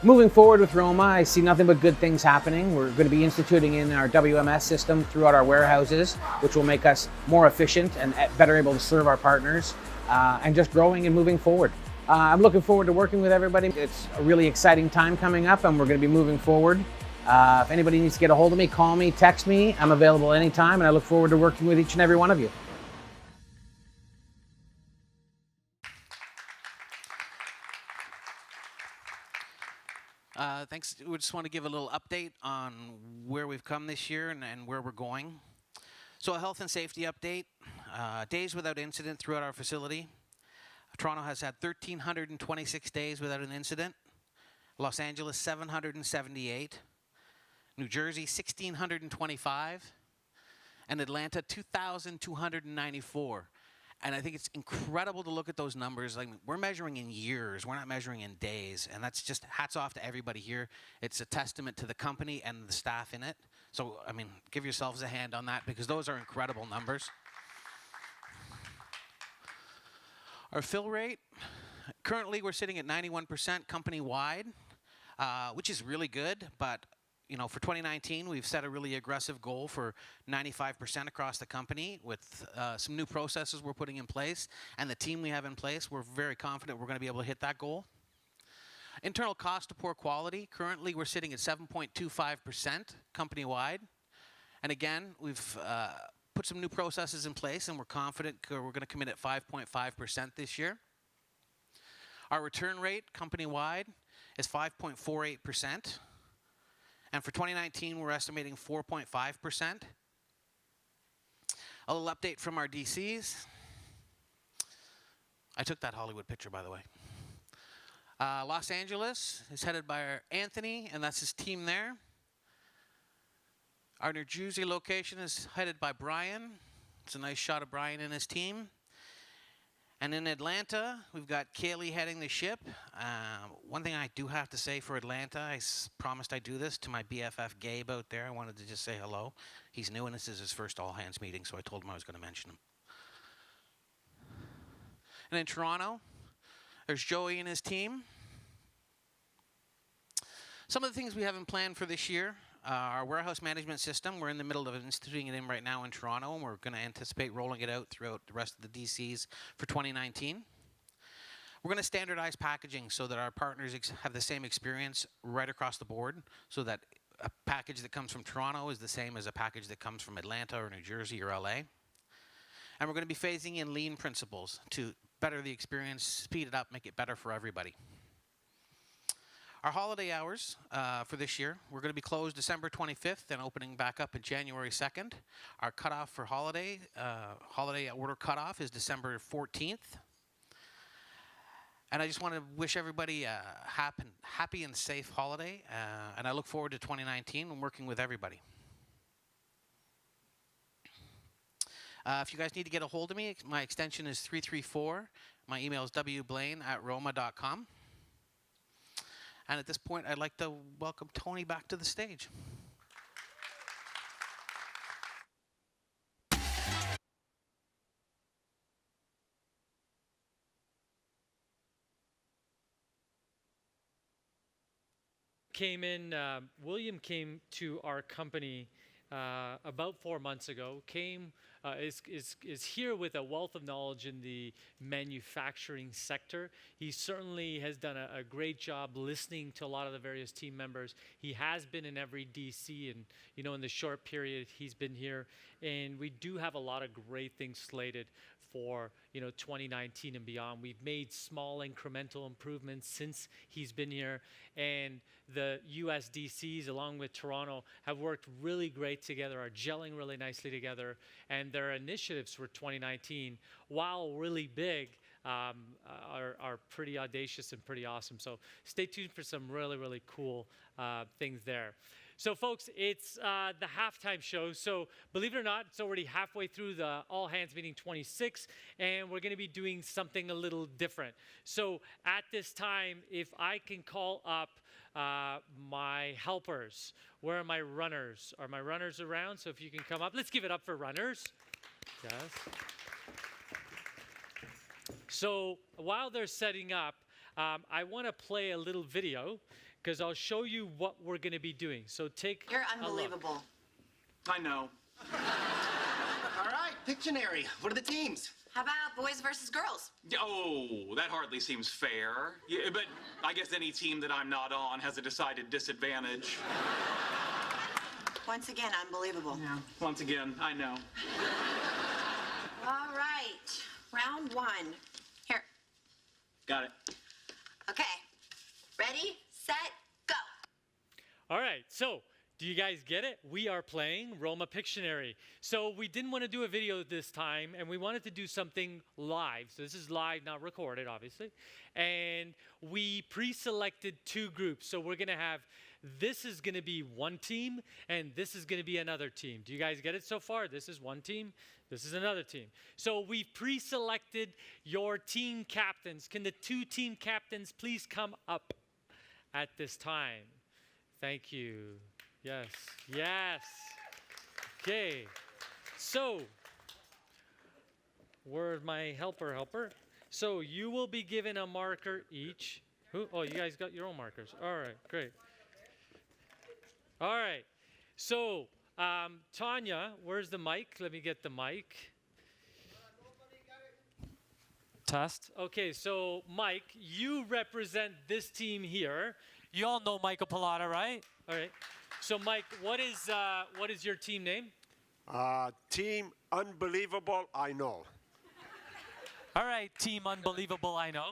Moving forward with Roma, I see nothing but good things happening. We're going to be instituting in our WMS system throughout our warehouses, which will make us more efficient and better able to serve our partners, and just growing and moving forward. I'm looking forward to working with everybody. It's a really exciting time coming up, and we're going to be moving forward. If anybody needs to get a hold of me, call me, text me. I'm available anytime, and I look forward to working with each and every one of you. Thanks. We just want to give a little update on where we've come this year and where we're going. So a health and safety update. Days without incident throughout our facility. Toronto has had 1,326 days without an incident. Los Angeles, 778. New Jersey, 1,625. And Atlanta, 2,294. And I think it's incredible to look at those numbers. Like, we're measuring in years, we're not measuring in days. And that's just hats off to everybody here. It's a testament to the company and the staff in it. So, I mean, give yourselves a hand on that because those are incredible numbers. Our fill rate, currently we're sitting at 91% company-wide, which is really good, but you know, for 2019, we've set a really aggressive goal for 95% across the company with some new processes we're putting in place, and the team we have in place, we're very confident we're going to be able to hit that goal. Internal cost to poor quality, currently we're sitting at 7.25% company-wide. And again, we've put some new processes in place, and we're confident we're going to come in at 5.5% this year. Our return rate company-wide is 5.48%. And for 2019, we're estimating 4.5%. A little update from our DCs. I took that Hollywood picture, by the way. Los Angeles is headed by our Anthony, and that's his team there. Our New Jersey location is headed by Brian. It's a nice shot of Brian and his team. And in Atlanta, we've got Kaylee heading the ship. One thing I do have to say for Atlanta, I promised I'd do this to my BFF Gabe out there. I wanted to just say hello. He's new and this is his first all-hands meeting, so I told him I was going to mention him. And in Toronto, there's Joey and his team. Some of the things we have in plan for this year, our warehouse management system, we're in the middle of instituting it in right now in Toronto, and we're going to anticipate rolling it out throughout the rest of the DCs for 2019. We're going to standardize packaging so that our partners have the same experience right across the board, so that a package that comes from Toronto is the same as a package that comes from Atlanta or New Jersey or LA. And we're going to be phasing in lean principles to better the experience, speed it up, make it better for everybody. Our holiday hours for this year, we're going to be closed December 25th and opening back up on January 2nd. Our cutoff for holiday order cutoff is December 14th. And I just want to wish everybody a happy and safe holiday, and I look forward to 2019 and working with everybody. If you guys need to get a hold of me, my extension is 334. My email is wblaine@roma.com. And at this point, I'd like to welcome Tony back to the stage. William came to our company about 4 months ago, is here with a wealth of knowledge in the manufacturing sector. He certainly has done a great job listening to a lot of the various team members. He has been in every DC, and in the short period he's been here, and we do have a lot of great things slated for 2019 and beyond. We've made small incremental improvements since he's been here, and the USDCs along with Toronto have worked really great together, are gelling really nicely together, and their initiatives for 2019, while really big, are pretty audacious and pretty awesome. So stay tuned for some really, really cool things there. So folks, it's the halftime show. So believe it or not, it's already halfway through the All Hands Meeting 26, and we're going to be doing something a little different. So at this time, if I can call up my helpers, where are my runners? Are my runners around? So if you can come up, let's give it up for runners. Yes. So while they're setting up, I want to play a little video because I'll show you what we're going to be doing. So take You're a look. unbelievable. I know. All right, Pictionary. What are the teams? How about boys versus girls? Oh, that hardly seems fair. Yeah, but I guess any team that I'm not on has a decided disadvantage. Once again, unbelievable. Yeah. Once again, I know. All right, round one. Here. Got it. Okay, ready, set, go. All right, so do you guys get it? We are playing Roma Pictionary. So we didn't want to do a video this time, and we wanted to do something live. So this is live, not recorded, obviously. And we pre-selected 2 groups. So we're going to have, this is going to be one team, and this is going to be another team. Do you guys get it so far? This is one team, this is another team. So we've pre-selected your team captains. Can the 2 team captains please come up at this time? Thank you. Yes, yes. Okay, so where's my helper? So you will be given a marker each. Who? Oh, you guys got your own markers. All right, great. All right, so Tanya, where's the mic? Let me get the mic. Test. Okay, so Mike, you represent this team here. You all know Michael Pilata, right? All right. So Mike, what is your team name? Team Unbelievable, I know. All right, Team Unbelievable, I know.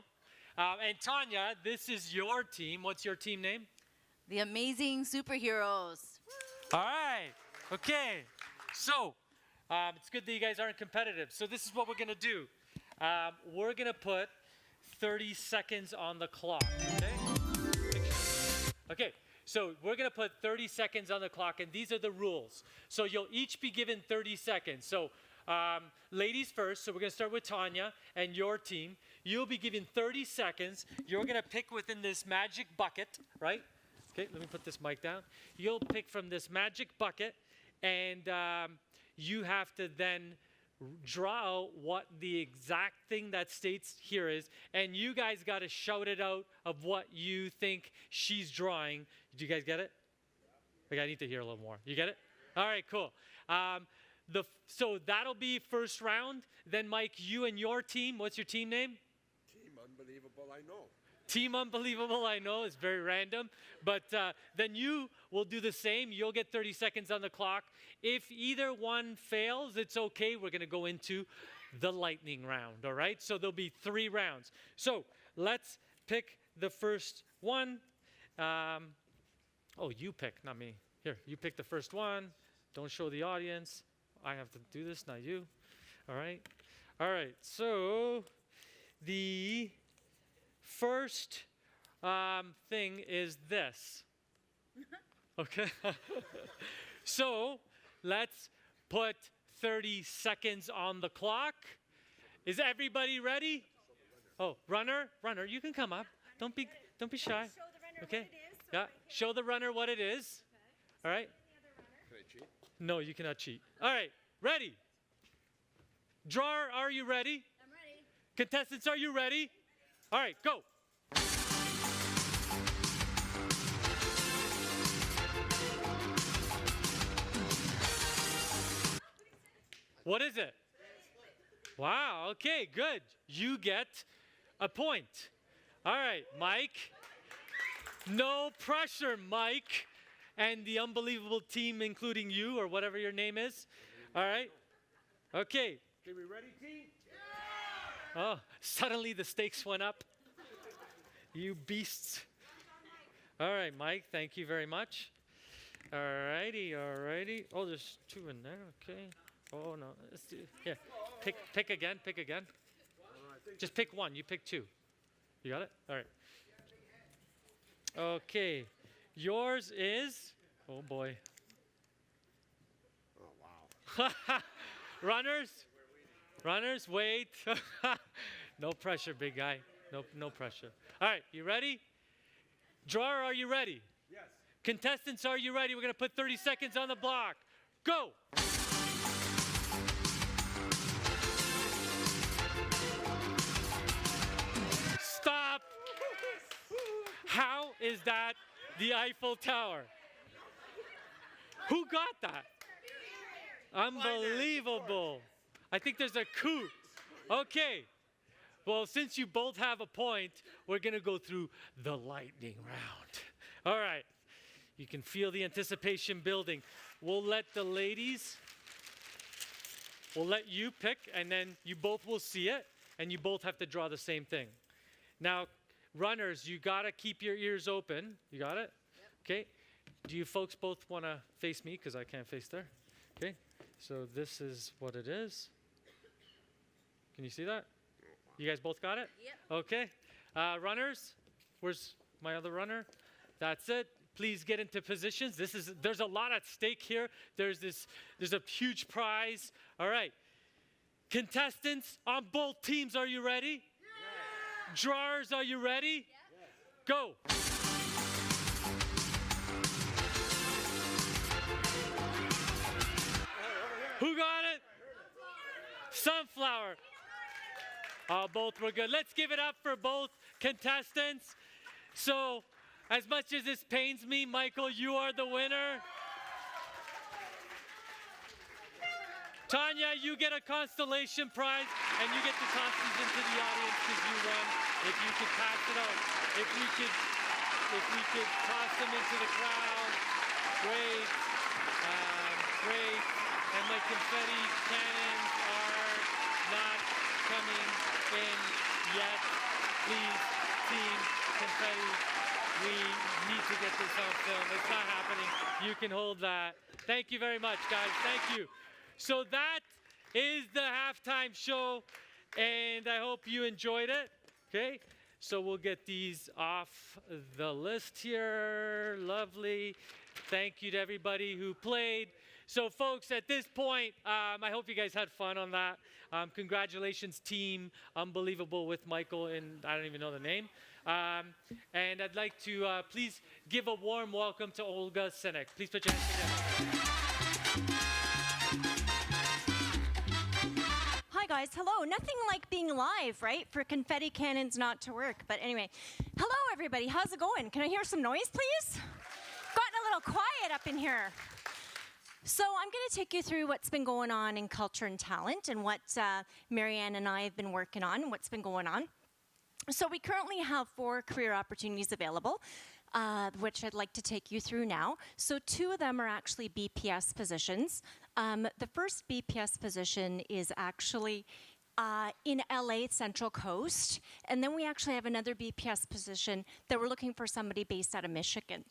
And Tanya, this is your team. What's your team name? The Amazing Superheroes. All right. Okay. So it's good that you guys aren't competitive. So this is what we're going to do. We're going to put 30 seconds on the clock. Okay? Okay. So we're going to put 30 seconds on the clock, and these are the rules. So you'll each be given 30 seconds. So ladies first, so we're going to start with Tanya and your team. You'll be given 30 seconds. You're going to pick within this magic bucket, right? Okay, let me put this mic down. You'll pick from this magic bucket, and you have to then draw out what the exact thing that states here is, and you guys got to shout it out of what you think she's drawing. Do you guys get it? Like, I need to hear a little more. You get it? All right, cool. So that'll be first round. Then Mike, you and your team. What's your team name? Team Unbelievable, I know. Team Unbelievable, I know, it's very random. But then you will do the same. You'll get 30 seconds on the clock. If either one fails, it's okay. We're going to go into the lightning round, all right? So there'll be 3 rounds. So let's pick the first one. Oh, you pick, not me. Here, you pick the first one. Don't show the audience. I have to do this, not you. All right? All right, so the first thing is this. Okay? So let's put 30 seconds on the clock. Is everybody ready? Oh, runner, you can come up. Don't be shy. Okay? Yeah, show the runner what it is. All right? Can I cheat? No, you cannot cheat. All right, ready? Drawer, are you ready? I'm ready. Contestants, are you ready? All right, go. What is it? Wow, okay, good. You get a point. All right, Mike. No pressure, Mike. And the unbelievable team, including you, or whatever your name is. All right? Okay. Okay, we ready, team? Oh, suddenly the stakes went up. You beasts. All right, Mike, thank you very much. All righty. Oh, there's 2 in there, okay. Oh, no, let's do, here, pick again. Just pick one, you pick 2. You got it? All right. Okay, yours is, oh boy. Oh, wow. Runners, wait. No pressure, big guy. No pressure. All right, you ready? Drawer, are you ready? Yes. Contestants, are you ready? We're going to put 30 seconds on the block. Go! Stop! How is that the Eiffel Tower? Who got that? Unbelievable. I think there's a coup. Okay. Well, since you both have a point, we're going to go through the lightning round. All right. You can feel the anticipation building. We'll let the ladies, we'll let you pick, and then you both will see it, and you both have to draw the same thing. Now, runners, you got to keep your ears open. You got it? Yep. Okay. Do you folks both want to face me, because I can't face there? Okay. So this is what it is. Can you see that? You guys both got it? Yep. Okay. Runners, where's my other runner? That's it. Please get into positions. There's a lot at stake here. There's a huge prize. All right. Contestants on both teams, are you ready? Yes. Drawers, are you ready? Yes. Go. Who got it? Sunflower. Oh, both were good. Let's give it up for both contestants. So, as much as this pains me, Michael, you are the winner. Tanya, you get a constellation prize, and you get to toss these into the audience because you won. If you could pass it out, if we could toss them into the crowd, great, great. And my confetti cannons are not coming in yet. Please, team confetti, we need to get this on film. It's not happening. You can hold that. Thank you very much, guys. Thank you. So that is the halftime show, and I hope you enjoyed it. Okay, so we'll get these off the list here. Lovely. Thank you to everybody who played. So, folks, at this point, I hope you guys had fun on that. Congratulations, team. Unbelievable with Michael, and I don't even know the name. And I'd like to please give a warm welcome to Olga Senek. Please put your hands together. Hi, guys. Hello. Nothing like being live, right? For confetti cannons not to work. But anyway, hello, everybody. How's it going? Can I hear some noise, please? Gotten a little quiet up in here. So I'm going to take you through what's been going on in culture and talent and what Marianne and I have been working on and what's been going on. So we currently have 4 career opportunities available, which I'd like to take you through now. So 2 of them are actually BPS positions. The first BPS position is actually in LA Central Coast. And then we actually have another BPS position that we're looking for somebody based out of Michigan.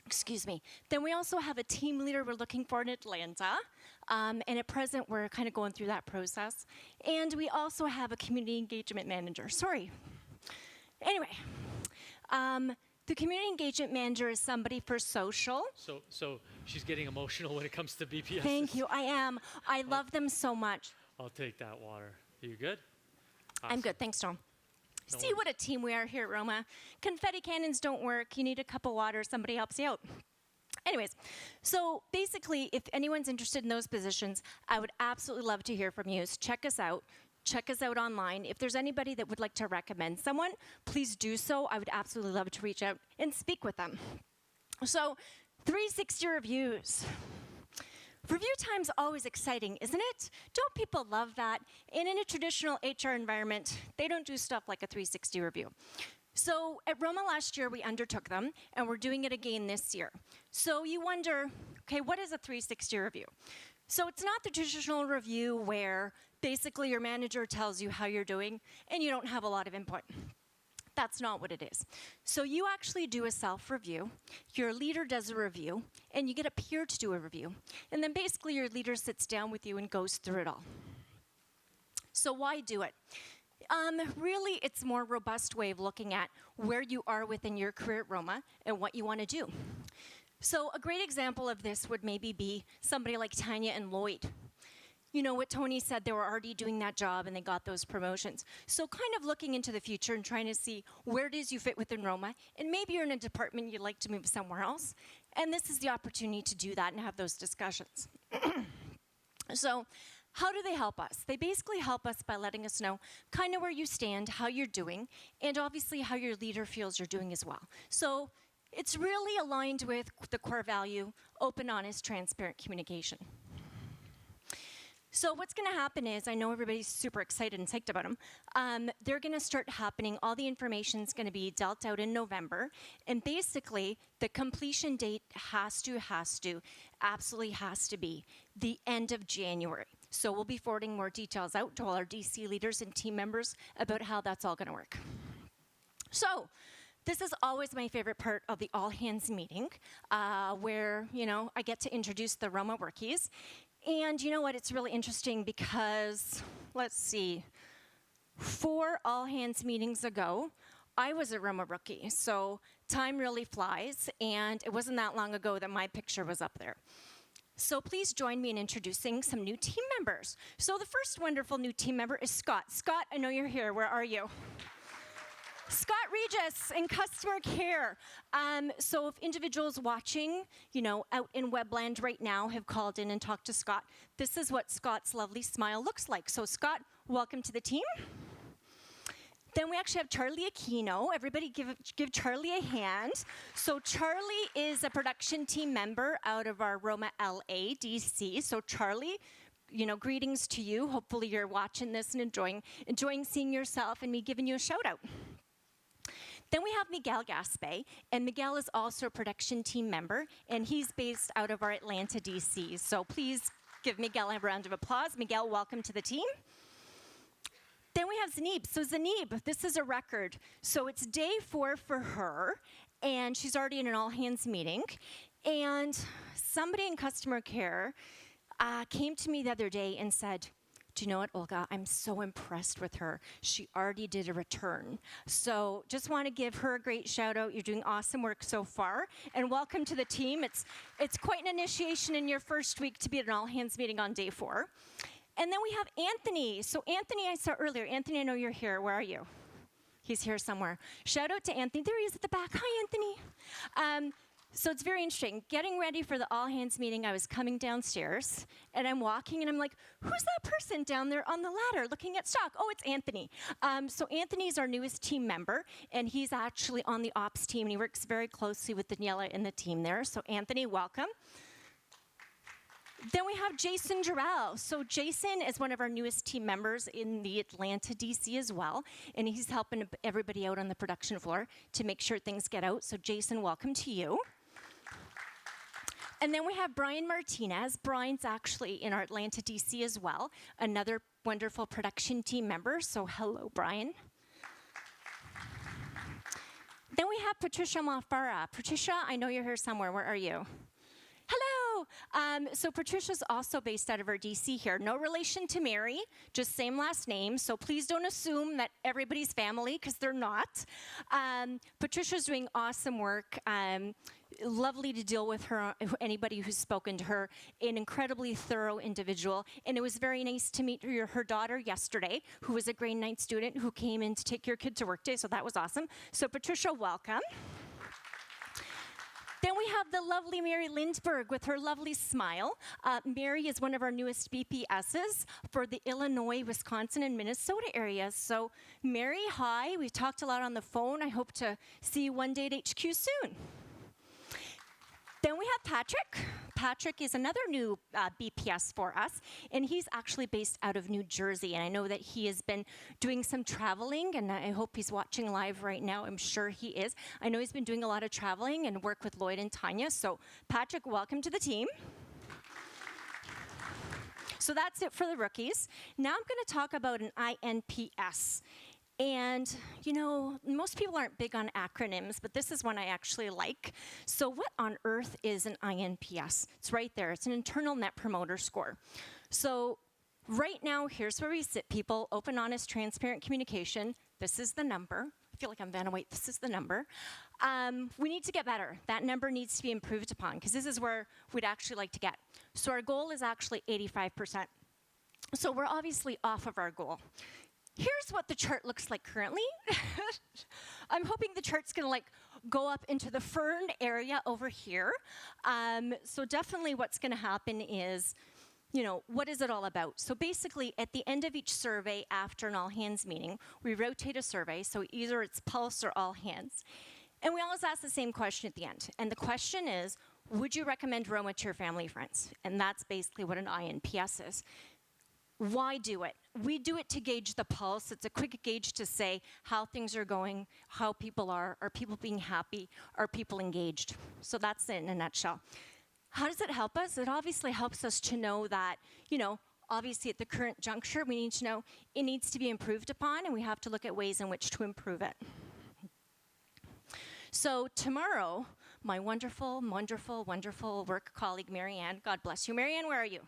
Excuse me. Then we also have a team leader we're looking for in Atlanta. And at present, we're kind of going through that process. And we also have a community engagement manager. Sorry. Anyway, the community engagement manager is somebody for social. So she's getting emotional when it comes to BPS. Thank you. I am. I love them so much. I'll take that water. You good? Awesome. I'm good. Thanks, Tom. See what a team we are here at Roma. Confetti cannons don't work. You need a cup of water. Somebody helps you out. Anyways, so basically, if anyone's interested in those positions, I would absolutely love to hear from you. So check us out. Check us out online. If there's anybody that would like to recommend someone, please do so. I would absolutely love to reach out and speak with them. So 360 reviews. Review time's always exciting, isn't it? Don't people love that? And in a traditional HR environment, they don't do stuff like a 360 review. So at Roma last year, we undertook them, and we're doing it again this year. So you wonder, okay, what is a 360 review? So it's not the traditional review where basically your manager tells you how you're doing and you don't have a lot of input. That's not what it is. So you actually do a self-review, your leader does a review, and you get a peer to do a review. And then basically your leader sits down with you and goes through it all. So why do it? Really, it's a more robust way of looking at where you are within your career at Roma and what you want to do. So a great example of this would maybe be somebody like Tanya and Lloyd. You know what Tony said, they were already doing that job and they got those promotions. So kind of looking into the future and trying to see where it is you fit within Roma, and maybe you're in a department you'd like to move somewhere else, and this is the opportunity to do that and have those discussions. So how do they help us? They basically help us by letting us know kind of where you stand, how you're doing, and obviously how your leader feels you're doing as well. So it's really aligned with the core value, open, honest, transparent communication. So what's going to happen is, I know everybody's super excited and psyched about them. They're going to start happening. All the information's going to be dealt out in November. And basically, the completion date absolutely has to be the end of January. So we'll be forwarding more details out to all our DC leaders and team members about how that's all going to work. So this is always my favorite part of the all hands meeting, where, you know, I get to introduce the Roma workies. And you know what, it's really interesting because, let's see, 4 all hands meetings ago, I was a Roma rookie. So time really flies, and it wasn't that long ago that my picture was up there. So please join me in introducing some new team members. So the first wonderful new team member is Scott. Scott, I know you're here, where are you? Scott Regis in customer care. So if individuals watching, you know, out in Webland right now have called in and talked to Scott, this is what Scott's lovely smile looks like. So Scott, welcome to the team. Then we actually have Charlie Aquino. Everybody give Charlie a hand. So Charlie is a production team member out of our Roma LA DC. So Charlie, you know, greetings to you. Hopefully you're watching this and enjoying seeing yourself and me giving you a shout out. Then we have Miguel Gaspe, and Miguel is also a production team member, and he's based out of our Atlanta DC. So please give Miguel a round of applause. Miguel, welcome to the team. Then we have Zanib. So Zanib, this is a record. So it's day 4 for her, and she's already in an all-hands meeting. And somebody in customer care came to me the other day and said, do you know what, Olga? I'm so impressed with her. She already did a return. So just want to give her a great shout out. You're doing awesome work so far. And welcome to the team. It's quite an initiation in your first week to be at an all-hands meeting on day 4. And then we have Anthony. So Anthony, I saw earlier. Anthony, I know you're here. Where are you? He's here somewhere. Shout out to Anthony. There he is at the back. Hi, Anthony. So it's very interesting. Getting ready for the all-hands meeting, I was coming downstairs, and I'm walking, and I'm like, who's that person down there on the ladder looking at stock? Oh, it's Anthony. So Anthony's our newest team member, and he's actually on the ops team, and he works very closely with Daniela and the team there. So Anthony, welcome. Then we have Jason Jarrell. So Jason is one of our newest team members in the Atlanta DC as well, and he's helping everybody out on the production floor to make sure things get out. So Jason, welcome to you. And then we have Brian Martinez. Brian's actually in our Atlanta DC as well, another wonderful production team member. So hello, Brian. Then we have Patricia Mafara. Patricia, I know you're here somewhere. Where are you? Hello. So Patricia's also based out of our DC here. No relation to Mary, just same last name. So please don't assume that everybody's family, because they're not. Patricia's doing awesome work. Lovely to deal with her, anybody who's spoken to her, an incredibly thorough individual. And it was very nice to meet her daughter yesterday, who was a grade 9 student who came in to take your kid to work day. So that was awesome. So Patricia, welcome. Then we have the lovely Mary Lindberg with her lovely smile. Mary is one of our newest BPSs for the Illinois, Wisconsin, and Minnesota areas. So Mary, hi. We've talked a lot on the phone. I hope to see you one day at HQ soon. Then we have Patrick. Patrick is another new BPS for us, and he's actually based out of New Jersey. And I know that he has been doing some traveling, and I hope he's watching live right now. I'm sure he is. I know he's been doing a lot of traveling and work with Lloyd and Tanya. So Patrick, welcome to the team. So that's it for the rookies. Now I'm going to talk about an INPS. And, you know, most people aren't big on acronyms, but this is one I actually like. So what on earth is an INPS? It's right there. It's an internal net promoter score. So right now, here's where we sit, people. Open, honest, transparent communication. This is the number. I feel like I'm Vanna White. This is the number. We need to get better. That number needs to be improved upon, because this is where we'd actually like to get. So our goal is actually 85%. So we're obviously off of our goal. Here's what the chart looks like currently. I'm hoping the chart's gonna like go up into the fern area over here. So definitely what's gonna happen is, you know, what is it all about? So basically at the end of each survey after an all hands meeting, we rotate a survey. So either it's pulse or all hands. And we always ask the same question at the end. And the question is, would you recommend Roma to your family friends? And that's basically what an INPS is. Why do it? We do it to gauge the pulse. It's a quick gauge to say how things are going, how people are people being happy, are people engaged? So that's it in a nutshell. How does it help us? It obviously helps us to know that, you know, obviously at the current juncture, we need to know it needs to be improved upon, and we have to look at ways in which to improve it. So tomorrow, my wonderful, wonderful, wonderful work colleague, Marianne, God bless you. Marianne, where are you?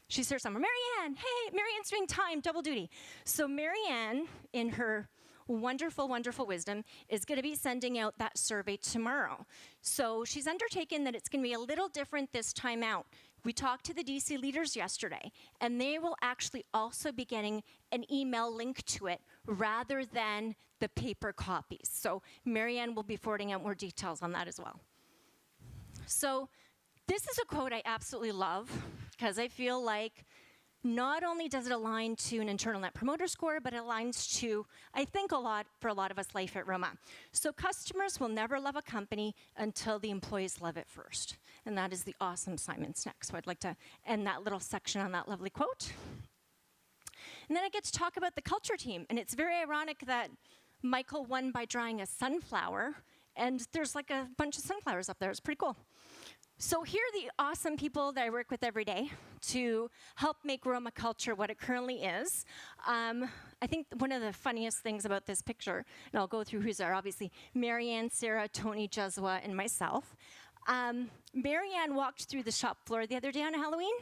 She's here somewhere. Marianne, hey, Marianne's doing time, double duty. So Marianne, in her wonderful, wonderful wisdom, is going to be sending out that survey tomorrow. So she's undertaken that it's going to be a little different this time out. We talked to the DC leaders yesterday, and they will actually also be getting an email link to it rather than the paper copies. So Marianne will be forwarding out more details on that as well. So this is a quote I absolutely love, because I feel like not only does it align to an internal net promoter score, but it aligns to, I think, for a lot of us, life at Roma. So customers will never love a company until the employees love it first. And that is the awesome Simon Sinek. So I'd like to end that little section on that lovely quote. And then I get to talk about the culture team. And it's very ironic that Michael won by drawing a sunflower, and there's like a bunch of sunflowers up there. It's pretty cool. So here are the awesome people that I work with every day to help make Roma culture what it currently is. I think one of the funniest things about this picture, and I'll go through who's there, obviously, Marianne, Sarah, Tony, Jesua, and myself. Marianne walked through the shop floor the other day on Halloween,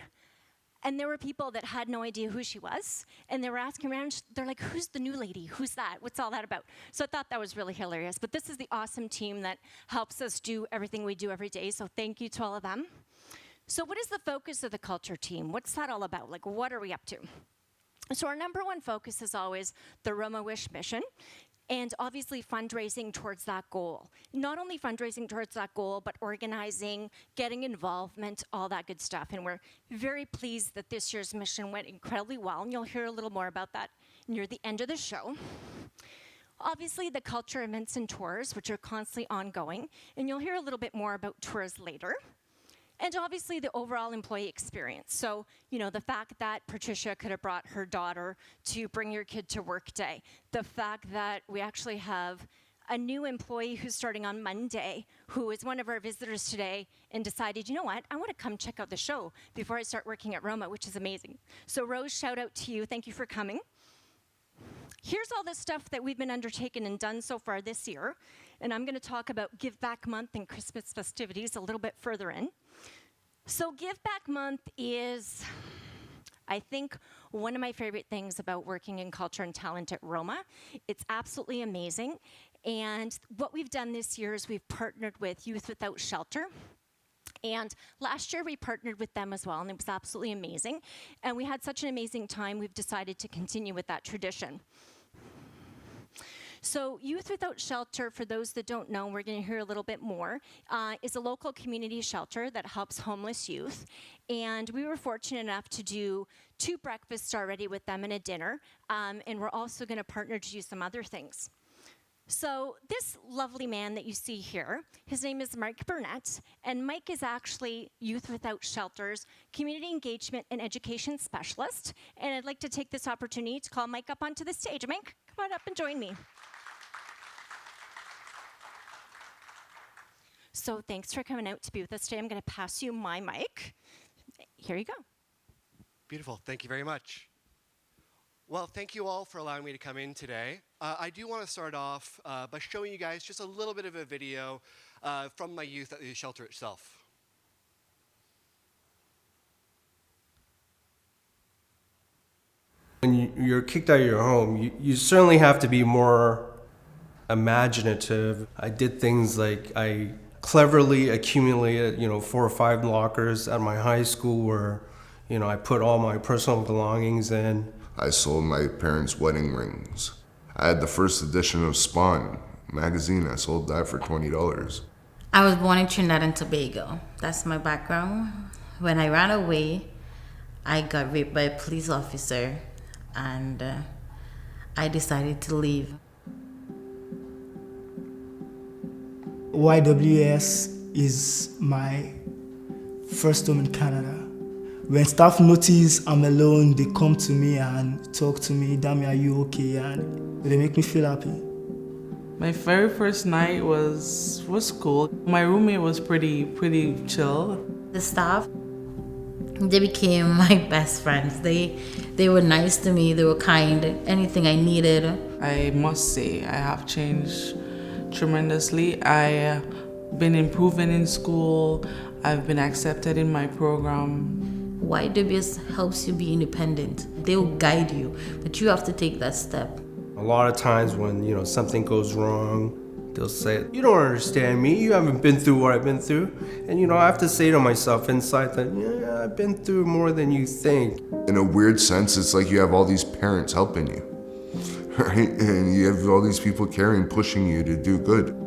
and there were people that had no idea who she was, and they were asking around, they're like, who's the new lady? Who's that? What's all that about? So I thought that was really hilarious. But this is the awesome team that helps us do everything we do every day, so thank you to all of them. So what is the focus of the culture team? What's that all about? Like, what are we up to? So our number one focus is always the Roma Wish mission, and obviously fundraising towards that goal. Not only fundraising towards that goal, but organizing, getting involvement, all that good stuff. And we're very pleased that this year's mission went incredibly well, and you'll hear a little more about that near the end of the show. Obviously, the culture events and tours, which are constantly ongoing, and you'll hear a little bit more about tours later. And obviously the overall employee experience. So, you know, the fact that Patricia could have brought her daughter to Bring Your Kid to Work Day. The fact that we actually have a new employee who's starting on Monday, who is one of our visitors today and decided, you know what, I want to come check out the show before I start working at Roma, which is amazing. So Rose, shout out to you. Thank you for coming. Here's all the stuff that we've been undertaken and done so far this year. And I'm going to talk about Give Back Month and Christmas festivities a little bit further in. So Give Back Month is, I think, one of my favorite things about working in culture and talent at Roma. It's absolutely amazing. And what we've done this year is we've partnered with Youth Without Shelter. And last year we partnered with them as well, and it was absolutely amazing. And we had such an amazing time, we've decided to continue with that tradition. So Youth Without Shelter, for those that don't know, we're going to hear a little bit more, is a local community shelter that helps homeless youth. And we were fortunate enough to do 2 breakfasts already with them and a dinner. And we're also going to partner to do some other things. So this lovely man that you see here, his name is Mike Burnett, and Mike is actually Youth Without Shelter's Community Engagement and Education Specialist. And I'd like to take this opportunity to call Mike up onto the stage. Mike, come on up and join me. So thanks for coming out to be with us today. I'm going to pass you my mic. Here you go. Beautiful. Thank you very much. Well, thank you all for allowing me to come in today. I do want to start off by showing you guys just a little bit of a video from my youth at the shelter itself. When you're kicked out of your home, you certainly have to be more imaginative. I did things like I cleverly accumulated, 4 or 5 lockers at my high school where, I put all my personal belongings in. I sold my parents' wedding rings. I had the first edition of Spawn magazine. I sold that for $20. I was born in Trinidad and Tobago. That's my background. When I ran away, I got raped by a police officer, and I decided to leave. YWS is my first home in Canada. When staff notice I'm alone, they come to me and talk to me, Dami, are you okay? And they make me feel happy. My very first night was cool. My roommate was pretty chill. The staff, they became my best friends. They were nice to me, they were kind, anything I needed. I must say, I have changed tremendously. I've been improving in school. I've been accepted in my program. YWS helps you be independent. They will guide you, but you have to take that step. A lot of times when, something goes wrong, they'll say, you don't understand me, you haven't been through what I've been through. And, I have to say to myself inside that, yeah, I've been through more than you think. In a weird sense, it's like you have all these parents helping you, right? And you have all these people caring, pushing you to do good.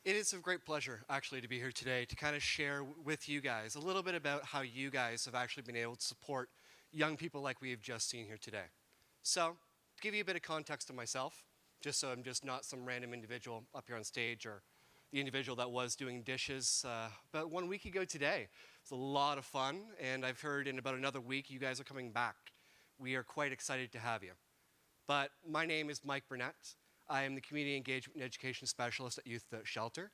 It is a great pleasure, actually, to be here today to kind of share with you guys a little bit about how you guys have actually been able to support young people like we have just seen here today. So, to give you a bit of context on myself, just so I'm just not some random individual up here on stage or the individual that was doing dishes about 1 week ago today. It was a lot of fun, and I've heard in about another week you guys are coming back. We are quite excited to have you. But my name is Mike Burnett. I am the Community Engagement and Education Specialist at Youth Without Shelter.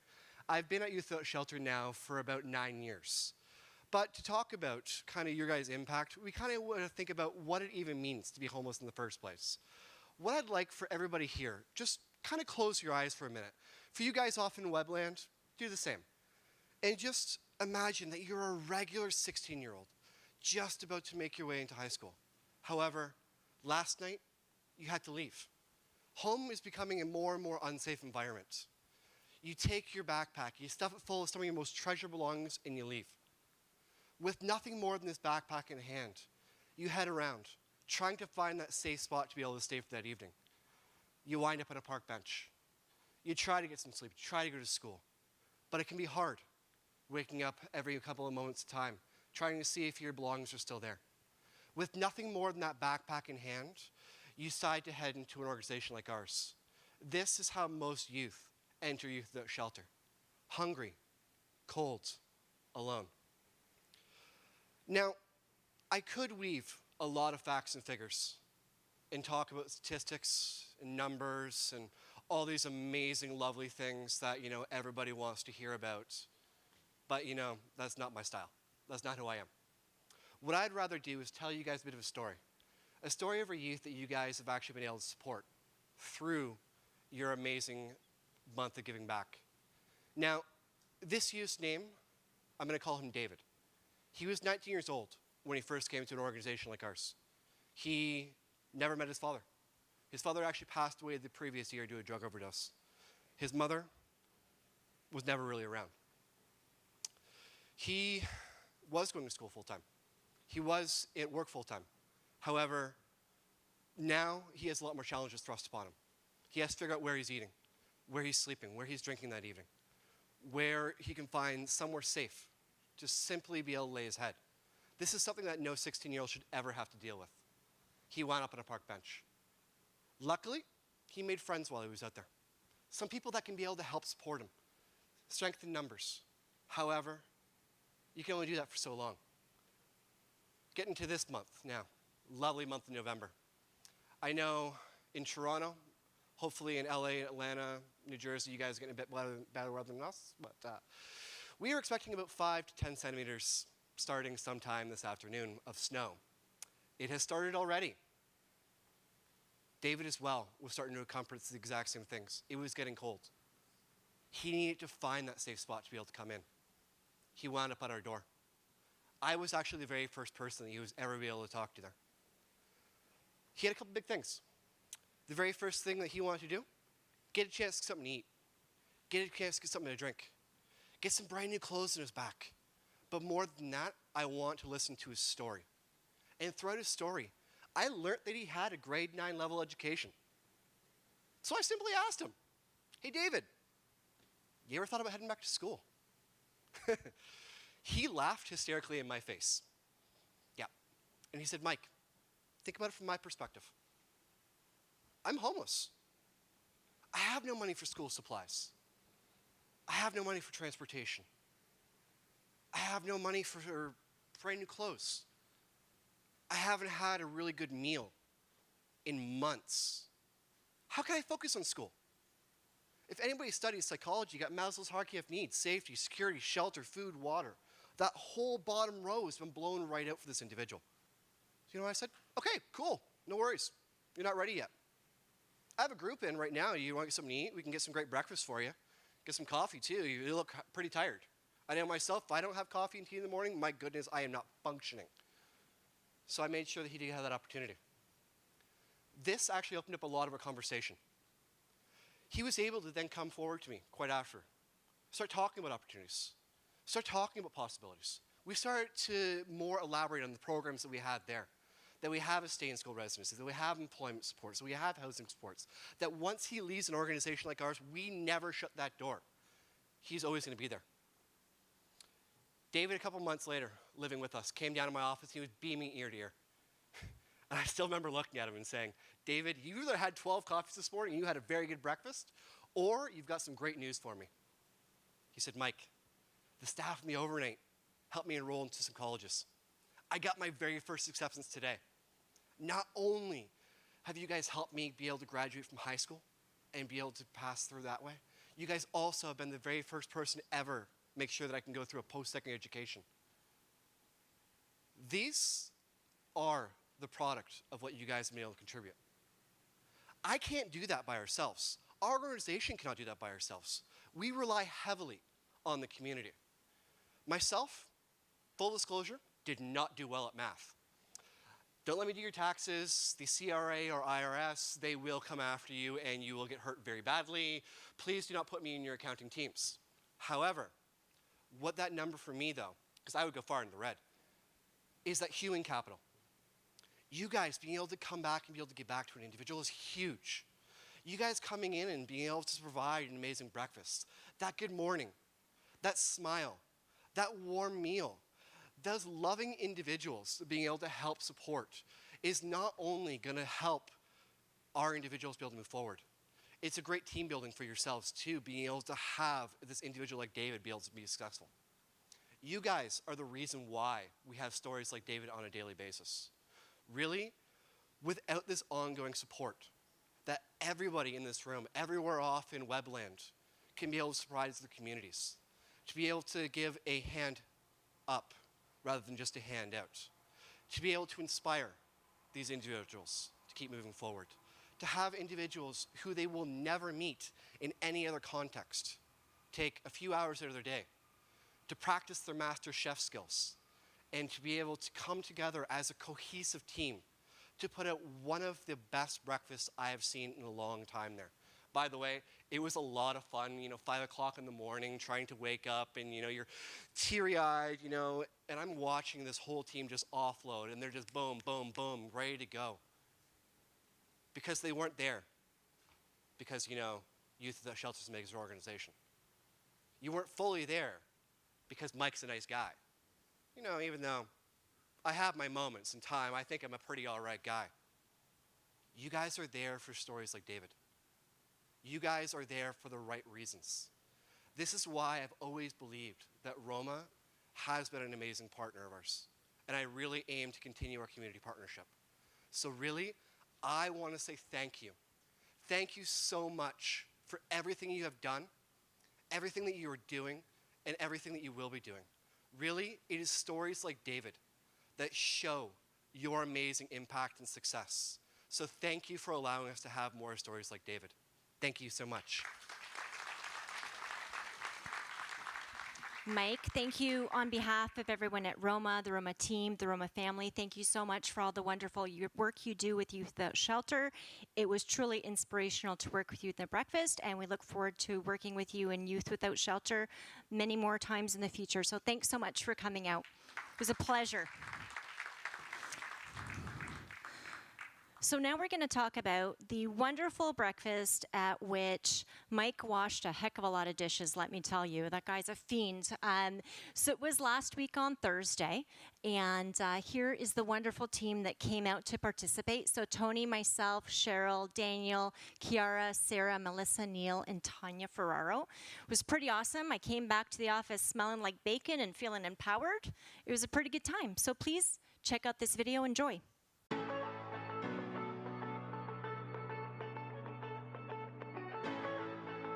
I've been at Youth Without Shelter now for about 9 years. But to talk about kind of your guys' impact, we kind of want to think about what it even means to be homeless in the first place. What I'd like for everybody here, just kind of close your eyes for a minute. For you guys off in Webland, do the same. And just imagine that you're a regular 16-year-old just about to make your way into high school. However, last night, you had to leave. Home is becoming a more and more unsafe environment. You take your backpack, you stuff it full of some of your most treasured belongings, and you leave. With nothing more than this backpack in hand, you head around, trying to find that safe spot to be able to stay for that evening. You wind up on a park bench. You try to get some sleep, try to go to school. But it can be hard, waking up every couple of moments of time, trying to see if your belongings are still there. With nothing more than that backpack in hand, you decide to head into an organization like ours. This is how most youth enter Youth Without Shelter. Hungry, cold, alone. Now, I could weave a lot of facts and figures and talk about statistics and numbers and all these amazing, lovely things that, everybody wants to hear about. But, that's not my style. That's not who I am. What I'd rather do is tell you guys a bit of a story of a youth that you guys have actually been able to support through your amazing month of giving back. Now, this youth's name, I'm going to call him David. He was 19 years old when he first came to an organization like ours. He never met his father. His father actually passed away the previous year due to a drug overdose. His mother was never really around. He was going to school full-time. He was at work full-time. However, now he has a lot more challenges thrust upon him. He has to figure out where he's eating, where he's sleeping, where he's drinking that evening, where he can find somewhere safe to simply be able to lay his head. This is something that no 16-year-old should ever have to deal with. He wound up on a park bench. Luckily, he made friends while he was out there. Some people that can be able to help support him, strengthen numbers. However, you can only do that for so long. Getting to this month now, lovely month of November. I know in Toronto, hopefully in LA, Atlanta, New Jersey, you guys are getting a bit better weather than us, but we are expecting about 5 to 10 centimeters starting sometime this afternoon of snow. It has started already. David as well was starting to accomplish the exact same things. It was getting cold. He needed to find that safe spot to be able to come in. He wound up at our door. I was actually the very first person that he was ever be able to talk to there. He had a couple big things. The very first thing that he wanted to do, get a chance to get something to eat. Get a chance to get something to drink. Get some brand new clothes in his back. But more than that, I want to listen to his story. And throughout his story, I learned that he had a grade 9 level education. So I simply asked him, hey David, you ever thought about heading back to school? He laughed hysterically in my face. Yeah. And he said, Mike, think about it from my perspective. I'm homeless. I have no money for school supplies. I have no money for transportation. I have no money for brand new clothes. I haven't had a really good meal in months. How can I focus on school? If anybody studies psychology, you got Maslow's hierarchy of needs, safety, security, shelter, food, water. That whole bottom row has been blown right out for this individual. So you know what I said? Okay, cool, no worries. You're not ready yet. I have a group in right now. You want to get something to eat? We can get some great breakfast for you. Get some coffee too. You look pretty tired. I know myself, if I don't have coffee and tea in the morning, my goodness, I am not functioning. So I made sure that he did have that opportunity. This actually opened up a lot of our conversation. He was able to then come forward to me quite after, start talking about opportunities, start talking about possibilities. We started to more elaborate on the programs that we had there, that we have a stay-in-school residency, that we have employment supports, that we have housing supports, that once he leaves an organization like ours, we never shut that door. He's always going to be there. David, a couple months later, living with us, came down to my office. He was beaming ear to ear. And I still remember looking at him and saying, David, you either had 12 coffees this morning and you had a very good breakfast, or you've got some great news for me. He said, Mike, the staff in the overnight helped me enroll into some colleges. I got my very first acceptance today. Not only have you guys helped me be able to graduate from high school and be able to pass through that way, you guys also have been the very first person ever make sure that I can go through a post-secondary education. These are the product of what you guys have been able to contribute. I can't do that by ourselves. Our organization cannot do that by ourselves. We rely heavily on the community. Myself, full disclosure, did not do well at math. Don't let me do your taxes. The CRA or IRS, they will come after you and you will get hurt very badly. Please do not put me in your accounting teams. However, what that number for me though, because I would go far in the red, is that human capital. You guys being able to come back and be able to give back to an individual is huge. You guys coming in and being able to provide an amazing breakfast, that good morning, that smile, that warm meal, those loving individuals being able to help support is not only going to help our individuals be able to move forward, it's a great team building for yourselves too, being able to have this individual like David be able to be successful. You guys are the reason why we have stories like David on a daily basis. Really, without this ongoing support that everybody in this room, everywhere off in Webland, can be able to provide to the communities, to be able to give a hand up rather than just a hand out, to be able to inspire these individuals to keep moving forward, to have individuals who they will never meet in any other context take a few hours out of their day to practice their master chef skills and to be able to come together as a cohesive team to put out one of the best breakfasts I have seen in a long time there. By the way, it was a lot of fun, 5 o'clock in the morning, trying to wake up and, you're teary-eyed, and I'm watching this whole team just offload and they're just boom, boom, boom, ready to go. Because they weren't there. Because, Youth Without Shelters makes an organization. You weren't fully there because Mike's a nice guy. Even though I have my moments in time, I think I'm a pretty all right guy. You guys are there for stories like David. You guys are there for the right reasons. This is why I've always believed that Roma has been an amazing partner of ours. And I really aim to continue our community partnership. So really, I want to say thank you. Thank you so much for everything you have done, everything that you are doing, and everything that you will be doing. Really, it is stories like David that show your amazing impact and success. So thank you for allowing us to have more stories like David. Thank you so much. Mike, thank you on behalf of everyone at Roma, the Roma team, the Roma family. Thank you so much for all the wonderful work you do with Youth Without Shelter. It was truly inspirational to work with Youth at Breakfast, and we look forward to working with you in Youth Without Shelter many more times in the future. So thanks so much for coming out. It was a pleasure. So now we're going to talk about the wonderful breakfast at which Mike washed a heck of a lot of dishes, let me tell you. That guy's a fiend. So it was last week on Thursday, and here is the wonderful team that came out to participate. So Tony, myself, Cheryl, Daniel, Kiara, Sarah, Melissa, Neil, and Tanya Ferraro. It was pretty awesome. I came back to the office smelling like bacon and feeling empowered. It was a pretty good time. So please check out this video. Enjoy.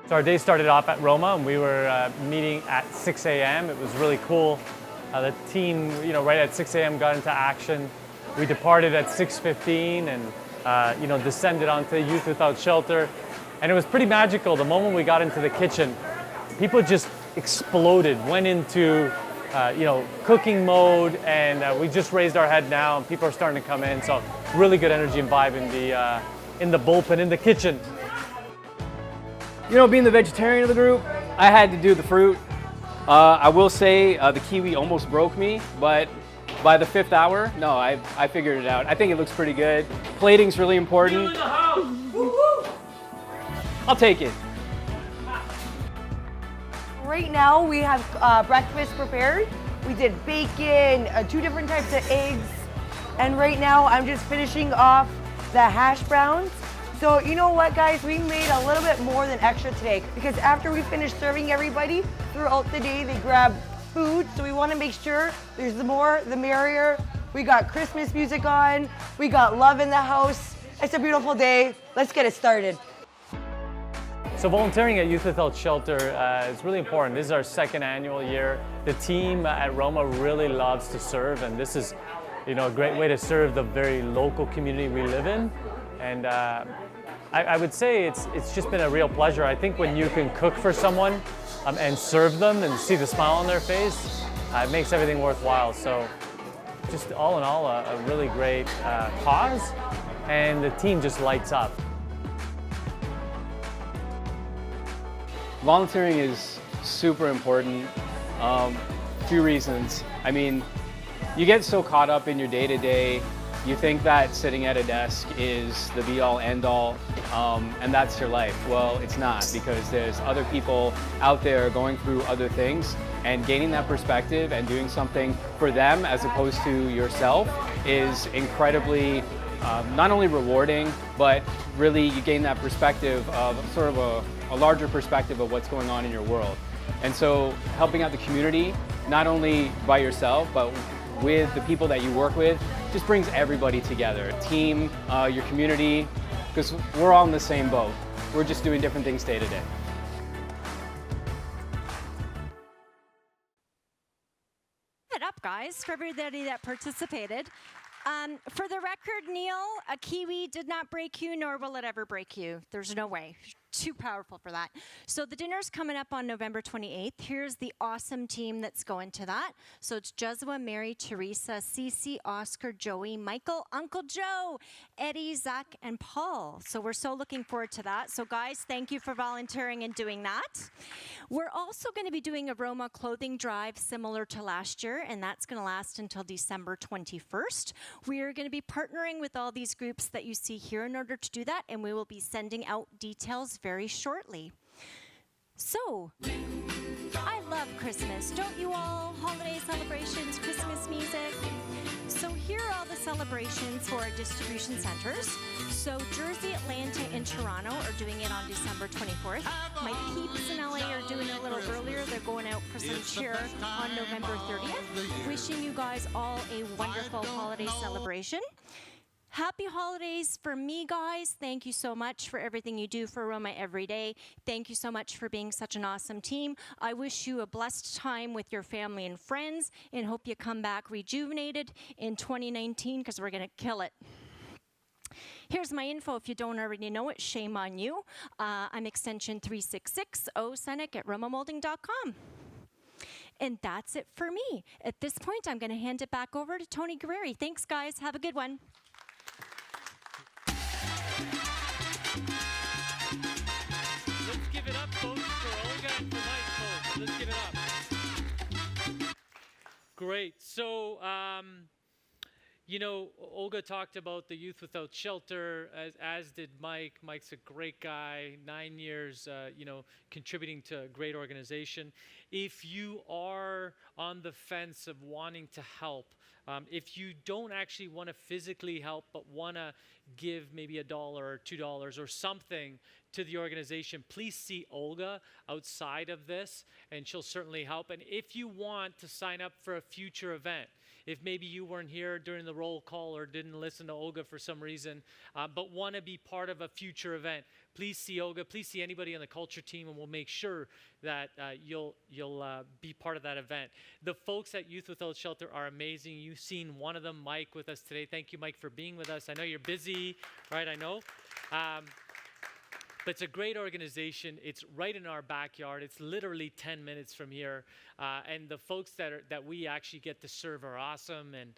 So our day started off at Roma, and we were meeting at 6 a.m. It was really cool. The team, right at 6 a.m. got into action. We departed at 6:15 and, descended onto Youth Without Shelter. And it was pretty magical. The moment we got into the kitchen, people just exploded, went into, cooking mode, and we just raised our head now, and people are starting to come in. So really good energy and vibe in the bullpen, in the kitchen. Being the vegetarian of the group, I had to do the fruit. I will say the kiwi almost broke me, but by the 5th hour, no, I figured it out. I think it looks pretty good. Plating's really important. I'll take it. Right now we have breakfast prepared. We did bacon, 2 different types of eggs, and right now I'm just finishing off the hash browns. So you know what, guys, we made a little bit more than extra today because after we finish serving everybody throughout the day, they grab food. So we want to make sure there's the more, the merrier. We got Christmas music on. We got love in the house. It's a beautiful day. Let's get it started. So volunteering at Youth Without Shelter is really important. This is our 2nd annual year. The team at Roma really loves to serve, and this is, a great way to serve the very local community we live in. And I would say it's just been a real pleasure. I think when you can cook for someone and serve them and see the smile on their face, it makes everything worthwhile. So just all in all, a really great cause, and the team just lights up. Volunteering is super important. A few reasons. I mean, you get so caught up in your day-to-day. You think that sitting at a desk is the be-all, end-all, and that's your life. Well, it's not, because there's other people out there going through other things, and gaining that perspective and doing something for them as opposed to yourself is incredibly not only rewarding, but really you gain that perspective of sort of a larger perspective of what's going on in your world. And so helping out the community, not only by yourself, but with the people that you work with, just brings everybody together. Team, your community, because we're all in the same boat. We're just doing different things day to day. Give it up, guys, for everybody that participated. For the record, Neil, a kiwi did not break you, nor will it ever break you. There's no way. Too powerful for that. So the dinner's coming up on November 28th. Here's the awesome team that's going to that. So it's Jesua, Mary, Teresa, Cece, Oscar, Joey, Michael, Uncle Joe, Eddie, Zach, and Paul. So we're so looking forward to that. So guys, thank you for volunteering and doing that. We're also going to be doing a Roma clothing drive similar to last year, and that's going to last until December 21st. We are going to be partnering with all these groups that you see here in order to do that, and we will be sending out details very shortly. So, I love Christmas. Don't you all? Holiday celebrations, Christmas music. So here are all the celebrations for our distribution centers. So Jersey, Atlanta, and Toronto are doing it on December 24th. My peeps in LA are doing it a little earlier. They're going out for some cheer on November 30th. Wishing you guys all a wonderful holiday celebration. Happy holidays for me, guys. Thank you so much for everything you do for Roma every day. Thank you so much for being such an awesome team. I wish you a blessed time with your family and friends, and hope you come back rejuvenated in 2019, because we're going to kill it. Here's my info if you don't already know it. Shame on you. I'm extension 366 Senek at romamoulding.com. And that's it for me. At this point, I'm going to hand it back over to Tony Guerreri. Thanks, guys. Have a good one. Let's give it up, folks, for Olga and for Mike, folks. Let's give it up. Great. So, you know, Olga talked about the Youth Without Shelter, as did Mike. Mike's a great guy, 9 years, you know, contributing to a great organization. If you are on the fence of wanting to help, if you don't actually want to physically help, but want to give maybe $1 or $2 or something to the organization, please see Olga outside of this, and she'll certainly help. And if you want to sign up for a future event, if maybe you weren't here during the roll call or didn't listen to Olga for some reason, but want to be part of a future event, please see Olga, please see anybody on the culture team, and we'll make sure that you'll be part of that event. The folks at Youth Without Shelter are amazing. You've seen one of them, Mike, with us today. Thank you, Mike, for being with us. I know you're busy, right? I know. But it's a great organization. It's right in our backyard. It's literally 10 minutes from here. And the folks that we actually get to serve are awesome. And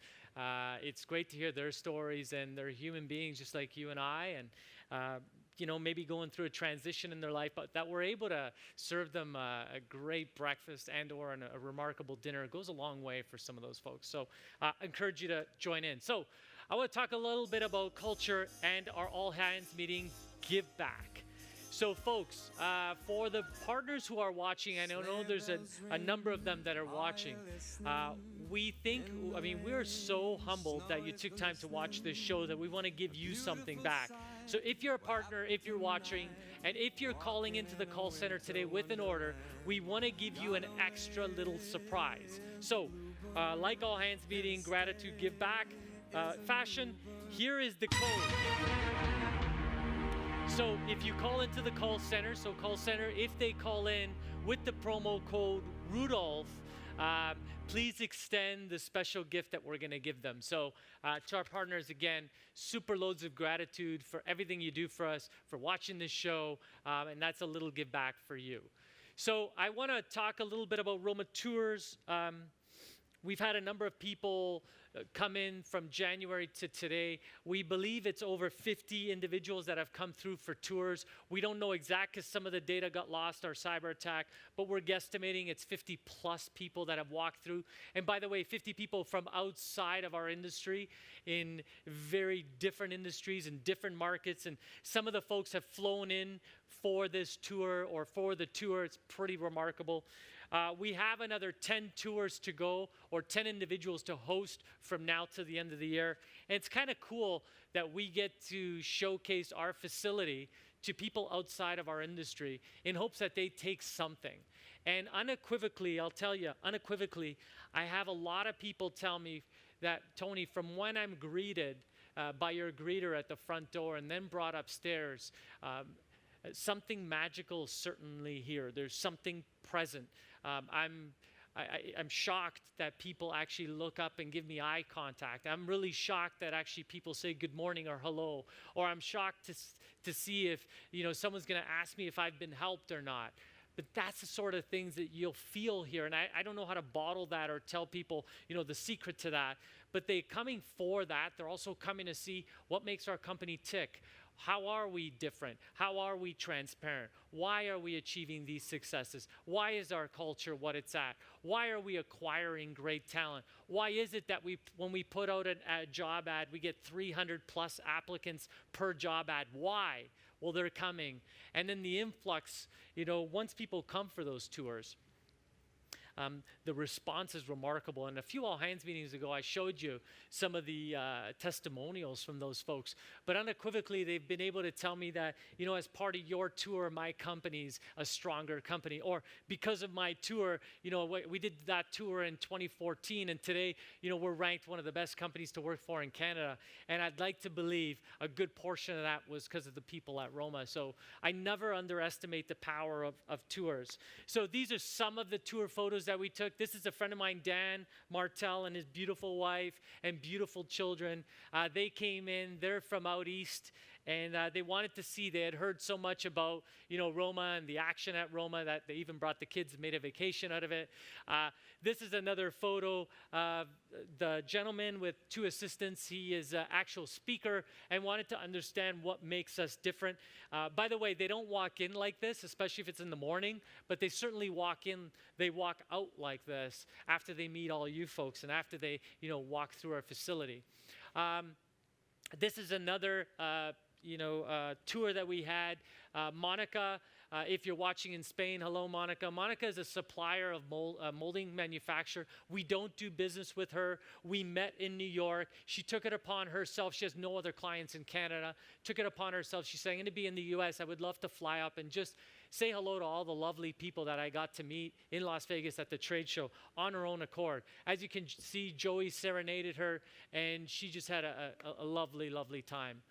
it's great to hear their stories. And they're human beings just like you and I. And, you know, maybe going through a transition in their life, but that we're able to serve them a great breakfast and or a remarkable dinner. It goes a long way for some of those folks. So I encourage you to join in. So I want to talk a little bit about culture and our all hands meeting, Give Back. So folks, for the partners who are watching, I know there's a number of them that are watching. We are so humbled that you took time to watch this show that we want to give you something back. So if you're a partner, if you're watching, and if you're calling into the call center today with an order, we want to give you an extra little surprise. So like all hands meeting, gratitude, give back fashion, here is the code. So if you call into the call center, if they call in with the promo code Rudolph, please extend the special gift that we're going to give them. So to our partners, again, super loads of gratitude for everything you do for us, for watching this show, and that's a little give back for you. So I want to talk a little bit about Roma Tours. We've had a number of people come in from January to today. We believe it's over 50 individuals that have come through for tours. We don't know exact because some of the data got lost, our cyber attack, but we're guesstimating it's 50 plus people that have walked through. And by the way, 50 people from outside of our industry in very different industries and different markets. And some of the folks have flown in for this tour or for the tour. It's pretty remarkable. We have another 10 tours to go, or 10 individuals to host from now to the end of the year. And it's kind of cool that we get to showcase our facility to people outside of our industry in hopes that they take something. And unequivocally, I'll tell you, I have a lot of people tell me that, Tony, from when I'm greeted by your greeter at the front door and then brought upstairs, something magical is certainly here. There's something present. I'm shocked that people actually look up and give me eye contact. I'm really shocked that actually people say good morning or hello. Or I'm shocked to see if, you know, someone's going to ask me if I've been helped or not. But that's the sort of things that you'll feel here. And I don't know how to bottle that or tell people, you know, the secret to that. But they're coming for that. They're also coming to see what makes our company tick. How are we different? How are we transparent? Why are we achieving these successes? Why is our culture what it's at? Why are we acquiring great talent? Why is it that when we put out a job ad, we get 300 plus applicants per job ad? Why? Well, they're coming. And then the influx, you know, once people come for those tours, the response is remarkable. And a few all hands meetings ago, I showed you some of the testimonials from those folks. But unequivocally, they've been able to tell me that, you know, as part of your tour, my company's a stronger company. Or because of my tour, you know, we did that tour in 2014, and today, you know, we're ranked one of the best companies to work for in Canada. And I'd like to believe a good portion of that was because of the people at Roma. So I never underestimate the power of tours. So these are some of the tour photos that we took. This is a friend of mine, Dan Martel, and his beautiful wife and beautiful children. They came in, they're from out east, and they wanted to see. They had heard so much about, you know, Roma and the action at Roma that they even brought the kids and made a vacation out of it. This is another photo of the gentleman with 2 assistants. He is an actual speaker and wanted to understand what makes us different. By the way, they don't walk in like this, especially if it's in the morning, but they certainly walk in, they walk out like this after they meet all you folks and after they, you know, walk through our facility. This is another tour that we had. Monica, if you're watching in Spain, hello, Monica. Monica is a supplier of molding manufacturer. We don't do business with her. We met in New York. She took it upon herself. She has no other clients in Canada. Took it upon herself. She said, I'm going to be in the U.S. I would love to fly up and just say hello to all the lovely people that I got to meet in Las Vegas at the trade show on her own accord. As you can see, Joey serenaded her, and she just had a lovely, lovely time.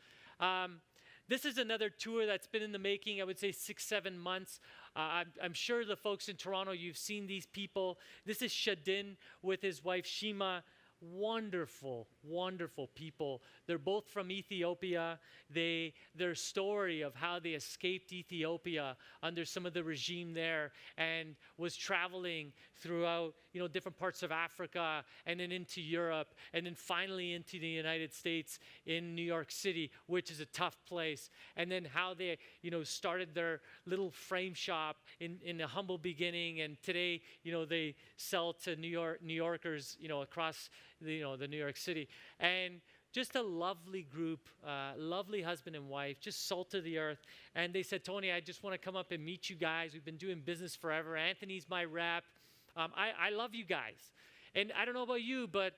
This is another tour that's been in the making, I would say 6-7 months. I'm sure the folks in Toronto, you've seen these people. This is Shadin with his wife Shima. Wonderful, wonderful people. They're both from Ethiopia. Their story of how they escaped Ethiopia under some of the regime there and was traveling throughout, you know, different parts of Africa and then into Europe and then finally into the United States in New York City, which is a tough place. And then how they, you know, started their little frame shop in a humble beginning, and today, you know, they sell to New Yorkers, you know, across the New York City. And just a lovely group, lovely husband and wife, just salt of the earth. And they said, Tony, I just want to come up and meet you guys. We've been doing business forever. Anthony's my rep. I love you guys. And I don't know about you, but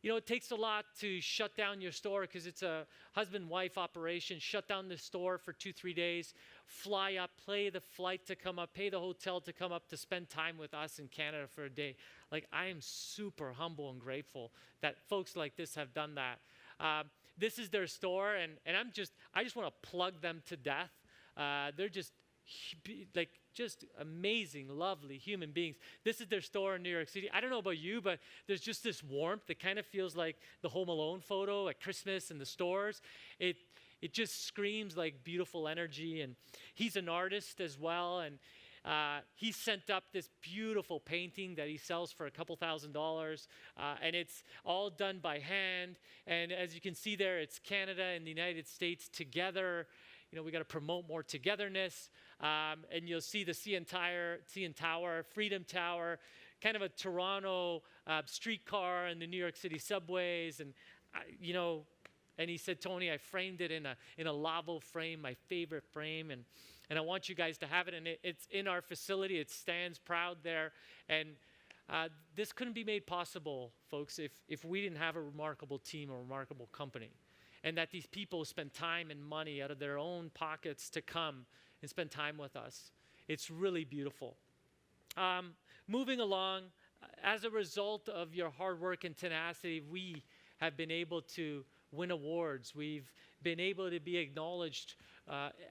you know, it takes a lot to shut down your store because it's a husband-wife operation. Shut down the store for 2-3 days, fly up, pay the flight to come up, pay the hotel to come up to spend time with us in Canada for a day. Like, I am super humble and grateful that folks like this have done that. This is their store, and I just want to plug them to death. They're just amazing, lovely human beings. This is their store in New York City. I don't know about you, but there's just this warmth that kind of feels like the Home Alone photo at Christmas in the stores. It just screams like beautiful energy. And he's an artist as well, and he sent up this beautiful painting that he sells for a couple $1,000s, and it's all done by hand. And as you can see there, it's Canada and the United States together. You know, we got to promote more togetherness. And you'll see the CN Tower, Freedom Tower, kind of a Toronto streetcar and the New York City subways. And, you know, and he said, Tony, I framed it in a Lavo frame, my favorite frame. And I want you guys to have it. And it's in our facility. It stands proud there. And this couldn't be made possible, folks, if we didn't have a remarkable team, a remarkable company. And that these people spend time and money out of their own pockets to come and spend time with us. It's really beautiful. Moving along, as a result of your hard work and tenacity, we have been able to win awards. We've been able to be acknowledged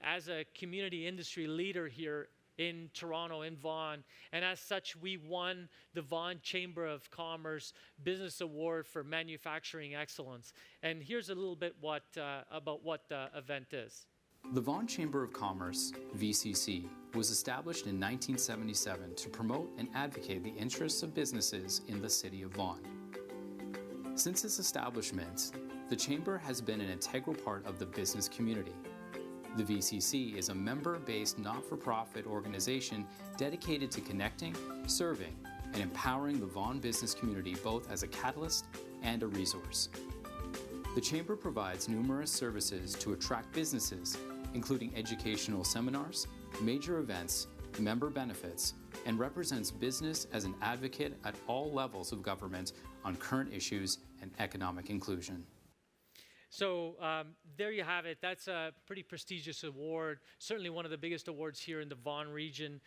as a community industry leader here in Toronto, in Vaughan. And as such, we won the Vaughan Chamber of Commerce Business Award for Manufacturing Excellence. And here's a little bit about what the event is. The Vaughan Chamber of Commerce, VCC, was established in 1977 to promote and advocate the interests of businesses in the city of Vaughan. Since its establishment, the Chamber has been an integral part of the business community. The VCC is a member-based not-for-profit organization dedicated to connecting, serving, and empowering the Vaughan business community both as a catalyst and a resource. The Chamber provides numerous services to attract businesses, including educational seminars, major events, member benefits, and represents business as an advocate at all levels of government on current issues and economic inclusion. So there you have it. That's a pretty prestigious award, certainly one of the biggest awards here in the Vaughan region.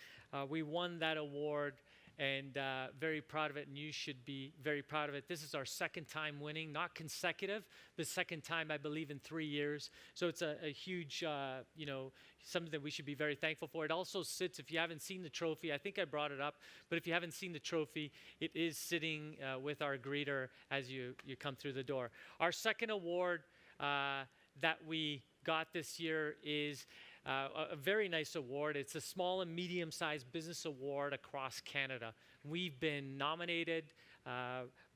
We won that award, and very proud of it, and you should be very proud of it. This is our second time winning, not consecutive, the second time, I believe, in 3 years. So it's a huge, something that we should be very thankful for. It also sits, if you haven't seen the trophy, I think I brought it up, but if you haven't seen the trophy, it is sitting with our greeter as you come through the door. Our second award that we got this year is a very nice award. It's a small and medium-sized business award across Canada. We've been nominated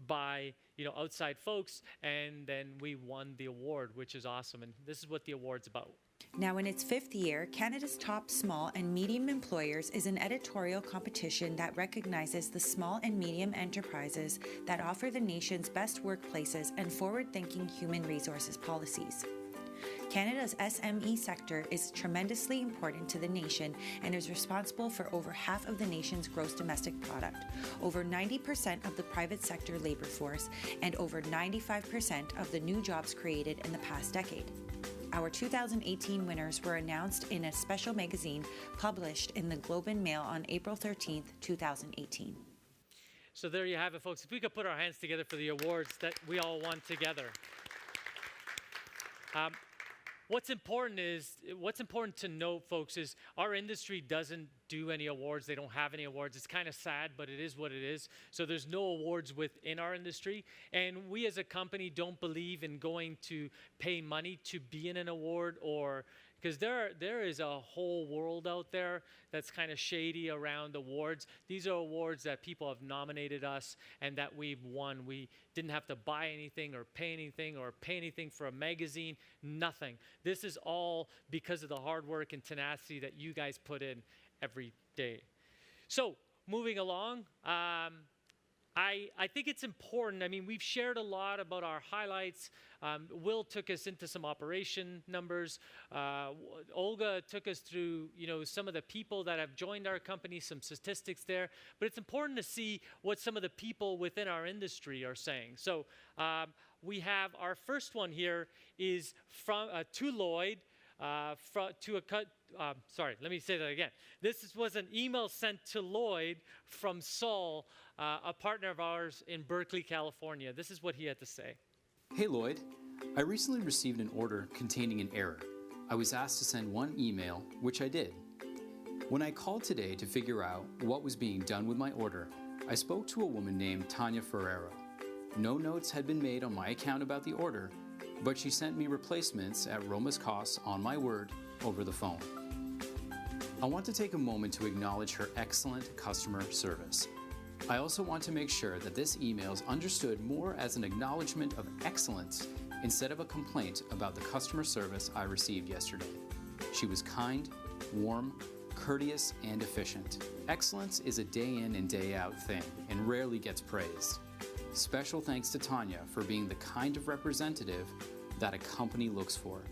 by outside folks, and then we won the award, which is awesome. And this is what the award's about. Now in its 5th year, Canada's Top Small and Medium Employers is an editorial competition that recognizes the small and medium enterprises that offer the nation's best workplaces and forward-thinking human resources policies. Canada's SME sector is tremendously important to the nation and is responsible for over half of the nation's gross domestic product, over 90% of the private sector labor force, and over 95% of the new jobs created in the past decade. Our 2018 winners were announced in a special magazine published in the Globe and Mail on April 13th, 2018. So there you have it, folks. If we could put our hands together for the awards that we all won together. What's important to note, folks, is our industry doesn't do any awards. They don't have any awards. It's kind of sad, but it is what it is. So there's no awards within our industry. And we as a company don't believe in going to pay money to be in an award, or because there is a whole world out there that's kind of shady around awards. These are awards that people have nominated us and that we've won. We didn't have to buy anything or pay anything for a magazine, nothing. This is all because of the hard work and tenacity that you guys put in every day. So moving along, I think it's important. I mean, we've shared a lot about our highlights. Will took us into some operation numbers. Olga took us through, some of the people that have joined our company, some statistics there. But it's important to see what some of the people within our industry are saying. So we have our first one here is from to Lloyd. Sorry, let me say that again. This was an email sent to Lloyd from Saul, a partner of ours in Berkeley, California. This is what he had to say. Hey Lloyd, I recently received an order containing an error. I was asked to send one email, which I did. When I called today to figure out what was being done with my order, I spoke to a woman named Tanya Ferrero. No notes had been made on my account about the order, but she sent me replacements at Roma's cost on my word over the phone. I want to take a moment to acknowledge her excellent customer service. I also want to make sure that this email is understood more as an acknowledgement of excellence instead of a complaint about the customer service I received yesterday. She was kind, warm, courteous, and efficient. Excellence is a day in and day out thing and rarely gets praised. Special thanks to Tanya for being the kind of representative that a company looks for,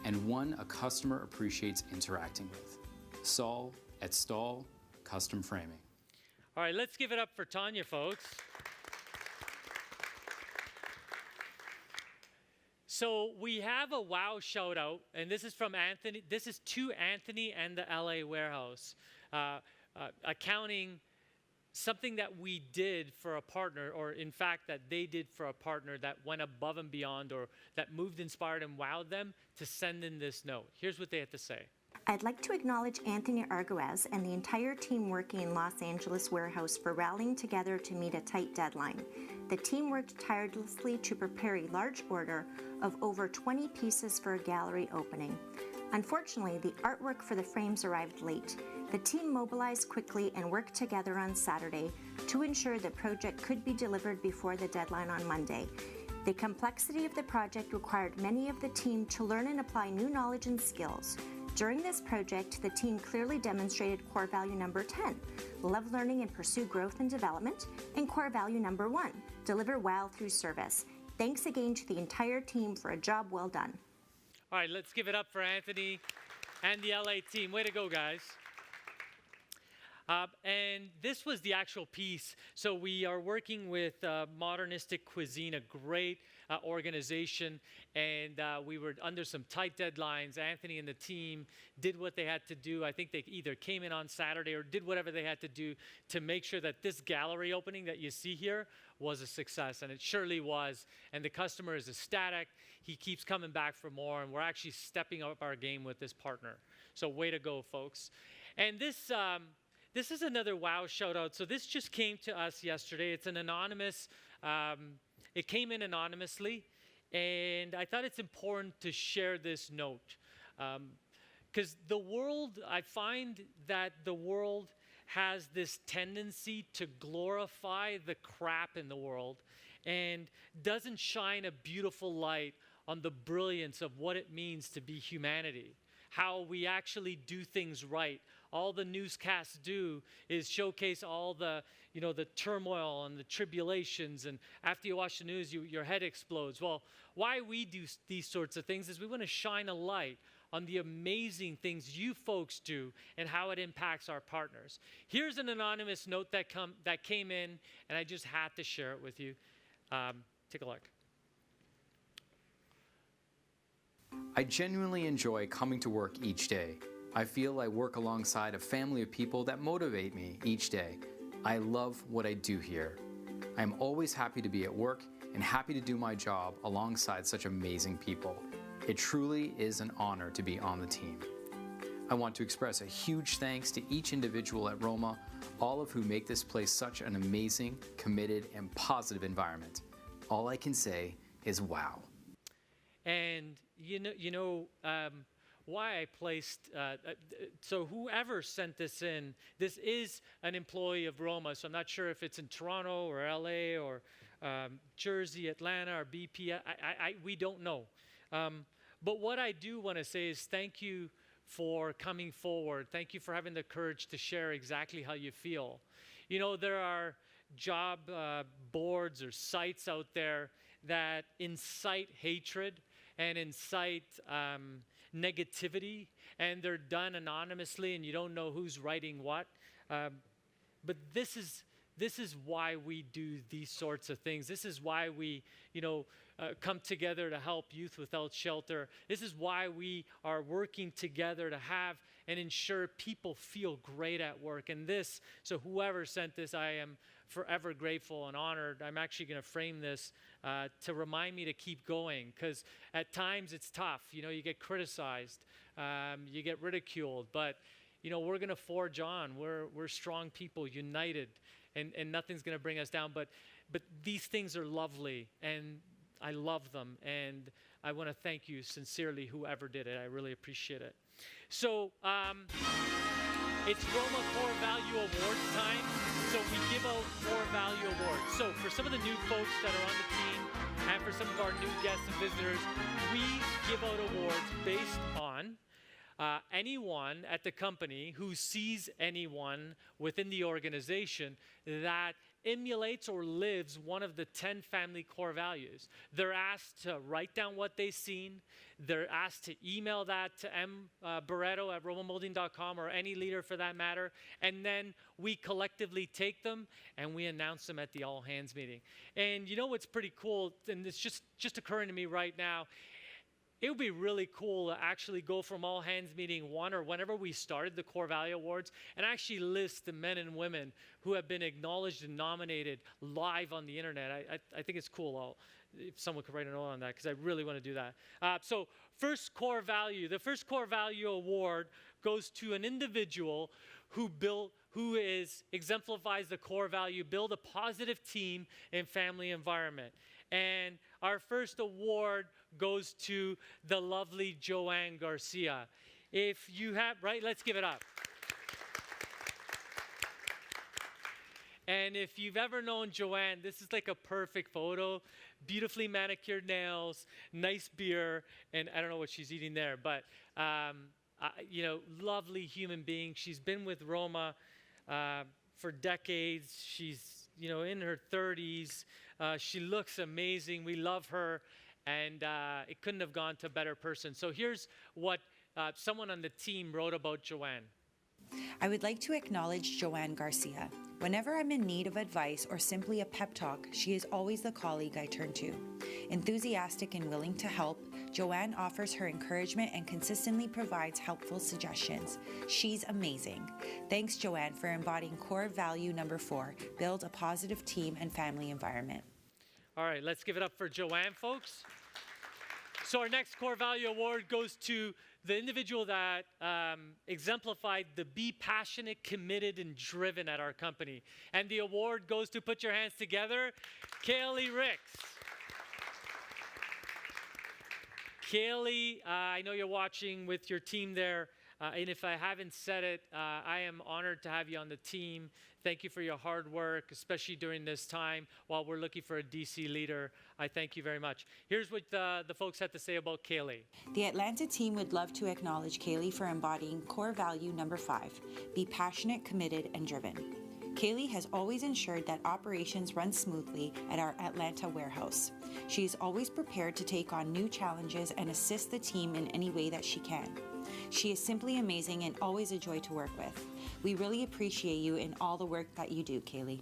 and one a customer appreciates interacting with. Saul at Stahl Custom Framing. All right, let's give it up for Tanya, folks. So we have a wow shout out, and this is from Anthony. This is to Anthony and the LA warehouse, accounting something that we did for a partner, or in fact that they did for a partner that went above and beyond, or that moved, inspired, and wowed them to send in this note. Here's what they had to say. I'd like to acknowledge Anthony Arguez and the entire team working in Los Angeles warehouse for rallying together to meet a tight deadline. The team worked tirelessly to prepare a large order of over 20 pieces for a gallery opening. Unfortunately, the artwork for the frames arrived late. The team mobilized quickly and worked together on Saturday to ensure the project could be delivered before the deadline on Monday. The complexity of the project required many of the team to learn and apply new knowledge and skills. During this project, the team clearly demonstrated core value number 10, love learning and pursue growth and development, and core value number 1, deliver wow through service. Thanks again to the entire team for a job well done. All right, let's give it up for Anthony and the LA team. Way to go, guys. And this was the actual piece. So we are working with Modernistic Cuisine, a great organization, and we were under some tight deadlines. Anthony and the team did what they had to do. I think they either came in on Saturday or did whatever they had to do to make sure that this gallery opening that you see here was a success, and it surely was. And the customer is ecstatic. He keeps coming back for more, and we're actually stepping up our game with this partner. So way to go, folks. And this is another wow shout out. So this just came to us yesterday. It's an anonymous, it came in anonymously, and I thought it's important to share this note. Because the world, I find that the world has this tendency to glorify the crap in the world and doesn't shine a beautiful light on the brilliance of what it means to be humanity, how we actually do things right. All the newscasts do is showcase all the, the turmoil and the tribulations, and after you watch the news, your head explodes. Well, why we do these sorts of things is we want to shine a light on the amazing things you folks do and how it impacts our partners. Here's an anonymous note that came in, and I just had to share it with you. Take a look. I genuinely enjoy coming to work each day. I feel I work alongside a family of people that motivate me each day. I love what I do here. I am always happy to be at work and happy to do my job alongside such amazing people. It truly is an honor to be on the team. I want to express a huge thanks to each individual at Roma, all of who make this place such an amazing, committed, and positive environment. All I can say is wow. And why I placed, so whoever sent this in, this is an employee of Roma, so I'm not sure if it's in Toronto or LA or Jersey, Atlanta, or BP. We don't know. But what I do want to say is thank you for coming forward. Thank you for having the courage to share exactly how you feel. There are job boards or sites out there that incite hatred and incite negativity, and they're done anonymously, and you don't know who's writing what. But this is why we do these sorts of things. This is why we, come together to help Youth Without Shelter. This is why we are working together to have and ensure people feel great at work. And so whoever sent this, I am forever grateful and honored. I'm actually going to frame this to remind me to keep going, because at times it's tough. You get criticized, you get ridiculed, but we're going to forge on. We're strong people, united, and nothing's going to bring us down. But these things are lovely, and I love them, and I want to thank you sincerely, whoever did it. I really appreciate it. So it's Roma Core Value Awards time. So we give out Core Value Awards. So for some of the new folks that are on the team, and for some of our new guests and visitors, we give out awards based on anyone at the company who sees anyone within the organization that emulates or lives one of the 10 family core values. They're asked to write down what they've seen. They're asked to email that to mbarretto@romamoulding.com, or any leader for that matter. And then we collectively take them and we announce them at the all hands meeting. And what's pretty cool, and it's just occurring to me right now, it would be really cool to actually go from all hands meeting 1 or whenever we started the Core Value Awards and actually list the men and women who have been acknowledged and nominated live on the internet. I think it's cool. If someone could write a note on that, because I really want to do that. So the first Core Value Award goes to an individual who exemplifies the core value, build a positive team and family environment. And our first award goes to the lovely Joanne Garcia. If you have, let's give it up. And if you've ever known Joanne, this is like a perfect photo. Beautifully manicured nails, nice beer, and I don't know what she's eating there, but lovely human being. She's been with Roma for decades. She's in her 30s. She looks amazing. We love her, and it couldn't have gone to a better person. So here's what someone on the team wrote about Joanne. I would like to acknowledge Joanne Garcia. Whenever I'm in need of advice or simply a pep talk, she is always the colleague I turn to. Enthusiastic and willing to help, Joanne offers her encouragement and consistently provides helpful suggestions. She's amazing. Thanks, Joanne, for embodying core value number 4, build a positive team and family environment. All right, let's give it up for Joanne, folks. So our next core value award goes to the individual that exemplified the be passionate, committed, and driven at our company. And the award goes to, put your hands together, Kaylee Ricks. Kaylee, I know you're watching with your team there, and if I haven't said it, I am honored to have you on the team. Thank you for your hard work, especially during this time while we're looking for a DC leader. I thank you very much. Here's what the folks had to say about Kaylee. The Atlanta team would love to acknowledge Kaylee for embodying core value number 5, be passionate, committed, and driven. Kaylee has always ensured that operations run smoothly at our Atlanta warehouse. She is always prepared to take on new challenges and assist the team in any way that she can. She is simply amazing and always a joy to work with. We really appreciate you in all the work that you do, Kaylee.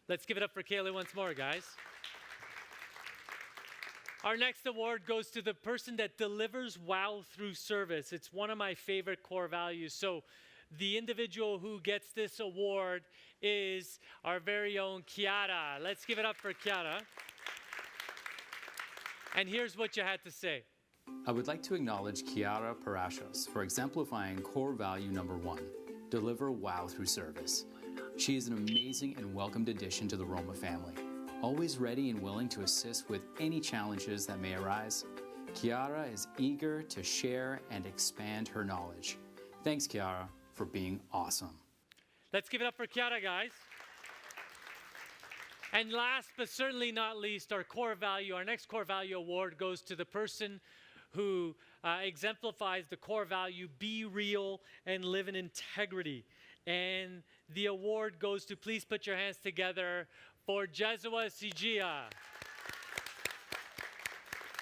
Let's give it up for Kaylee once more, guys. Our next award goes to the person that delivers wow through service. It's one of my favorite core values. So the individual who gets this award is our very own Kiara. Let's give it up for Kiara. And here's what you had to say. I would like to acknowledge Kiara Parashos for exemplifying core value number 1, deliver wow through service. She is an amazing and welcomed addition to the Roma family, always ready and willing to assist with any challenges that may arise. Kiara is eager to share and expand her knowledge. Thanks, Kiara, for being awesome. Let's give it up for Kiara, guys. And last but certainly not least, our next core value award goes to the person who exemplifies the core value, be real and live in integrity. And the award goes to, please put your hands together, for Jesua Sigia.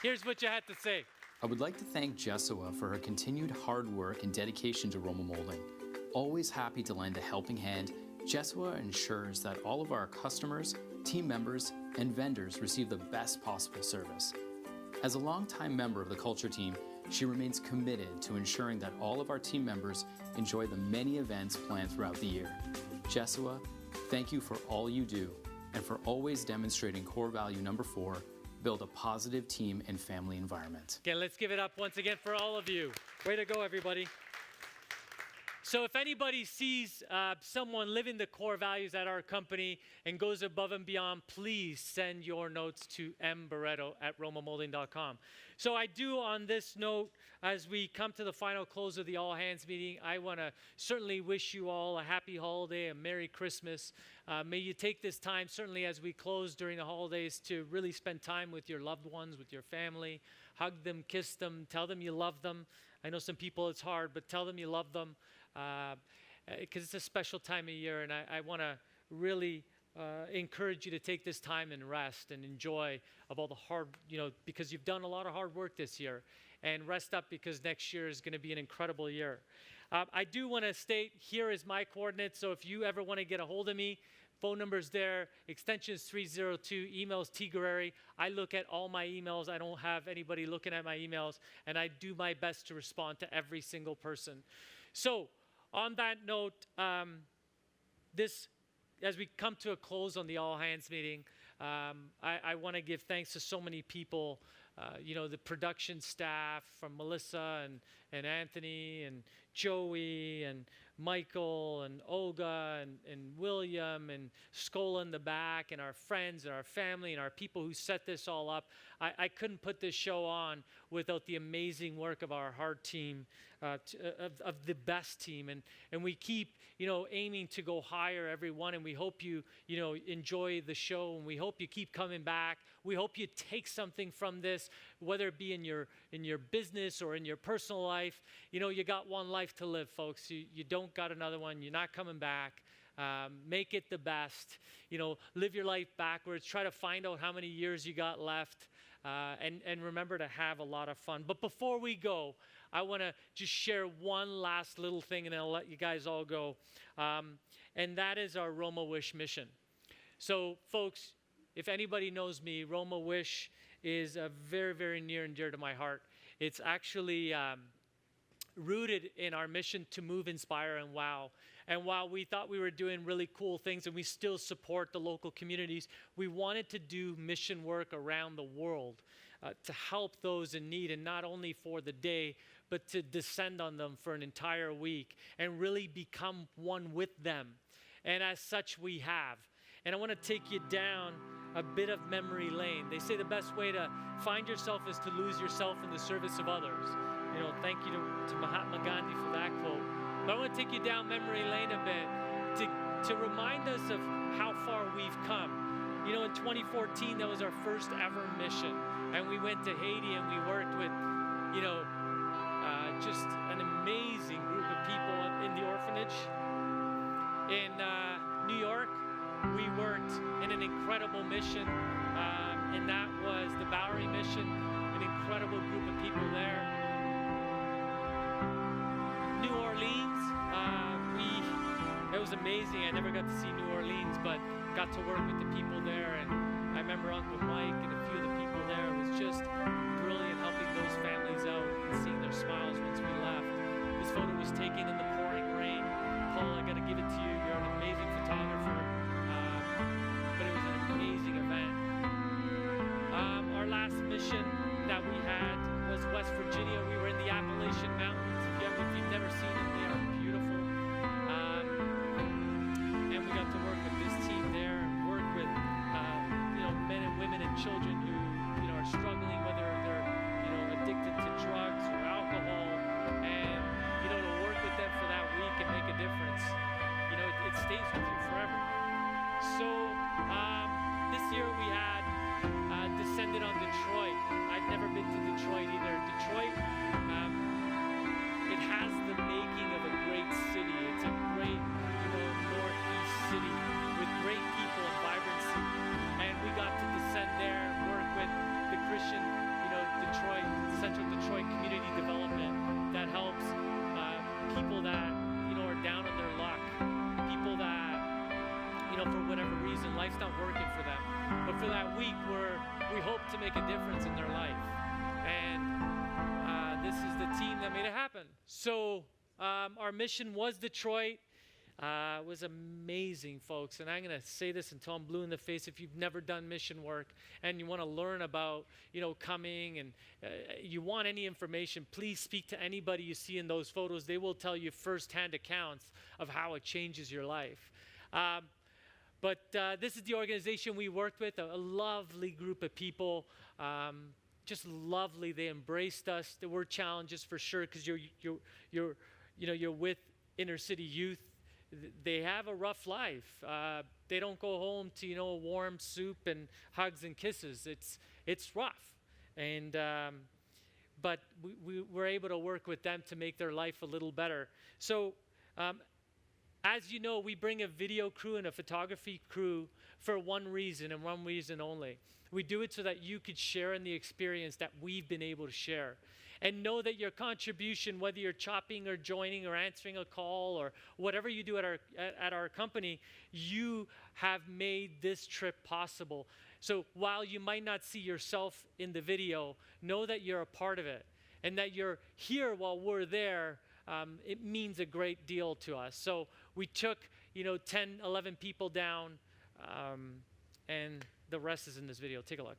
Here's what you had to say. I would like to thank Jesua for her continued hard work and dedication to Roma Moulding. Always happy to lend a helping hand, Jesua ensures that all of our customers, team members, and vendors receive the best possible service. As a longtime member of the culture team, she remains committed to ensuring that all of our team members enjoy the many events planned throughout the year. Jesua, thank you for all you do and for always demonstrating core value number 4, build a positive team and family environment. Okay, let's give it up once again for all of you. Way to go, everybody. So if anybody sees someone living the core values at our company and goes above and beyond, please send your notes to mbarretto@romamoulding.com. So I do, on this note, as we come to the final close of the all hands meeting, I want to certainly wish you all a happy holiday, a Merry Christmas. May you take this time, certainly as we close during the holidays, to really spend time with your loved ones, with your family. Hug them, kiss them, tell them you love them. I know some people it's hard, but tell them you love them. Because it's a special time of year, and I want to really encourage you to take this time and rest and enjoy of all the hard, because you've done a lot of hard work this year, and rest up because next year is going to be an incredible year. I do want to state, here is my coordinates, so if you ever want to get a hold of me, phone number's there, extension is 302, email's T-Guerreri. I look at all my emails. I don't have anybody looking at my emails, and I do my best to respond to every single person. So, on that note, as we come to a close on the all hands meeting, I want to give thanks to so many people, the production staff from Melissa and Anthony and Joey and Michael and Olga and William and Scola in the back, and our friends and our family and our people who set this all up. I couldn't put this show on without the amazing work of our hard team, of the best team. And we keep, aiming to go higher, everyone, and we hope you enjoy the show, and we hope you keep coming back. We hope you take something from this, whether it be in your business or in your personal life. You got one life to live, folks. You don't got another one. You're not coming back. Make it the best. You know, live your life backwards. Try to find out how many years you got left. And remember to have a lot of fun. But before we go, I want to just share one last little thing, and then I'll let you guys all go. And that is our Roma Wish mission. So, folks, if anybody knows me, Roma Wish is very, very near and dear to my heart. It's actually rooted in our mission to move, inspire, and wow. And while we thought we were doing really cool things and we still support the local communities, we wanted to do mission work around the world to help those in need, and not only for the day, but to descend on them for an entire week and really become one with them. And as such, we have. And I want to take you down a bit of memory lane. They say the best way to find yourself is to lose yourself in the service of others. You know, thank you to Mahatma Gandhi for that quote. But I want to take you down memory lane a bit to remind us of how far we've come. You know, in 2014, that was our first ever mission. And we went to Haiti and we worked with, you know, just an amazing group of people in the orphanage. In New York, we worked in an incredible mission, and that was the Bowery mission, an incredible group of people there. New Orleans, it was amazing. I never got to see New Orleans, but got to work with the people there, and I remember Uncle Mike and a few of the people there. It was just brilliant helping those families out and seeing their smiles once we left. This photo was taken in the pouring rain. Paul, I got to give it to you. You're an amazing photographer. But it was an amazing event. Our last mission that we had was West Virginia. We were in the Appalachian Mountains. If you've never seen them, they are beautiful. And we got to work with this team there, and work with you know, men and women and children who, you know, are struggling, whether they're, you know, addicted to drugs or alcohol, and, you know, to work with them for that week and make a difference. You know, it stays with you forever. So this year we had descended on Detroit. I'd never been to Detroit either. Detroit, it has the making of a great city. It's a great, you know, northeast city with great people and vibrancy. And we got to descend there and work with the Christian, you know, Detroit, Central Detroit Community Development that helps people that, you know, are down on their luck, people that, you know, for whatever reason, life's not working for them. But for that week, we hope to make a difference in their life. And this is the team that made it happen. So our mission was Detroit. It was amazing, folks. And I'm going to say this until I'm blue in the face. If you've never done mission work and you want to learn about, you know, coming, and you want any information, please speak to anybody you see in those photos. They will tell you firsthand accounts of how it changes your life. But this is the organization we worked with, a lovely group of people, just lovely. They embraced us. There were challenges for sure, because you're with inner city youth. They have a rough life. They don't go home to, you know, a warm soup and hugs and kisses. It's rough, and but we were able to work with them to make their life a little better. So. As you know, we bring a video crew and a photography crew for one reason and one reason only. We do it so that you could share in the experience that we've been able to share. And know that your contribution, whether you're chopping or joining or answering a call or whatever you do at our company, you have made this trip possible. So while you might not see yourself in the video, know that you're a part of it, and that you're here while we're there. It means a great deal to us. So we took, you know, 10, 11 people down, and the rest is in this video. Take a look.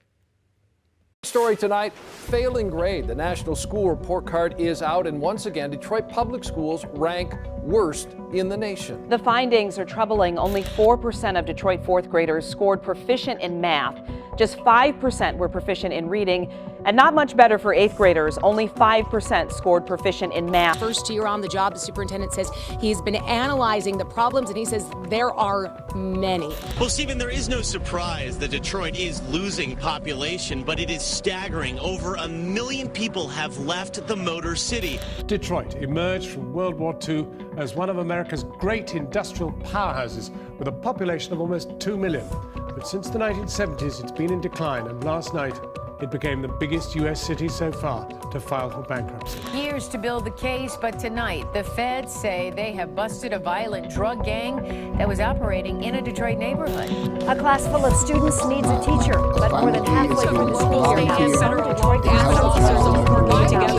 Story tonight, failing grade. The National School Report Card is out, and once again, Detroit Public Schools rank worst in the nation. The findings are troubling. Only 4% of Detroit fourth graders scored proficient in math. Just 5% were proficient in reading, and not much better for 8th graders. Only 5% scored proficient in math. First year on the job, the superintendent says he's been analyzing the problems, and he says there are many. Well, Stephen, there is no surprise that Detroit is losing population, but it is staggering. Over 1 million people have left the Motor City. Detroit emerged from World War II as one of America's great industrial powerhouses with a population of almost 2 million. But since the 1970s, it's been in decline, and last night it became the biggest U.S. city so far to file for bankruptcy. Years to build the case, but tonight the feds say they have busted a violent drug gang that was operating in a Detroit neighborhood. A class full of students needs a teacher, but more than halfway through the school year, federal Detroit police officers all working together.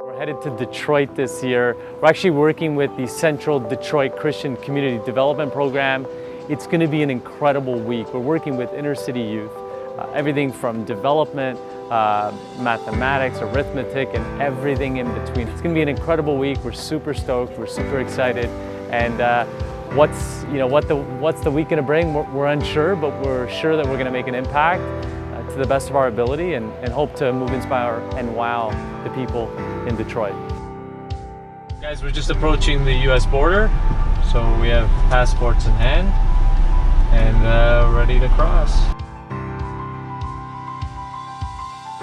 We're headed to Detroit this year. We're actually working with the Central Detroit Christian Community Development Program. It's going to be an incredible week. We're working with inner city youth, everything from development, mathematics, arithmetic, and everything in between. It's going to be an incredible week. We're super stoked. We're super excited. And what's the week going to bring? We're unsure, but we're sure that we're going to make an impact to the best of our ability and hope to move, inspire, and wow the people in Detroit. Guys, we're just approaching the U.S. border, so we have passports in hand and ready to cross.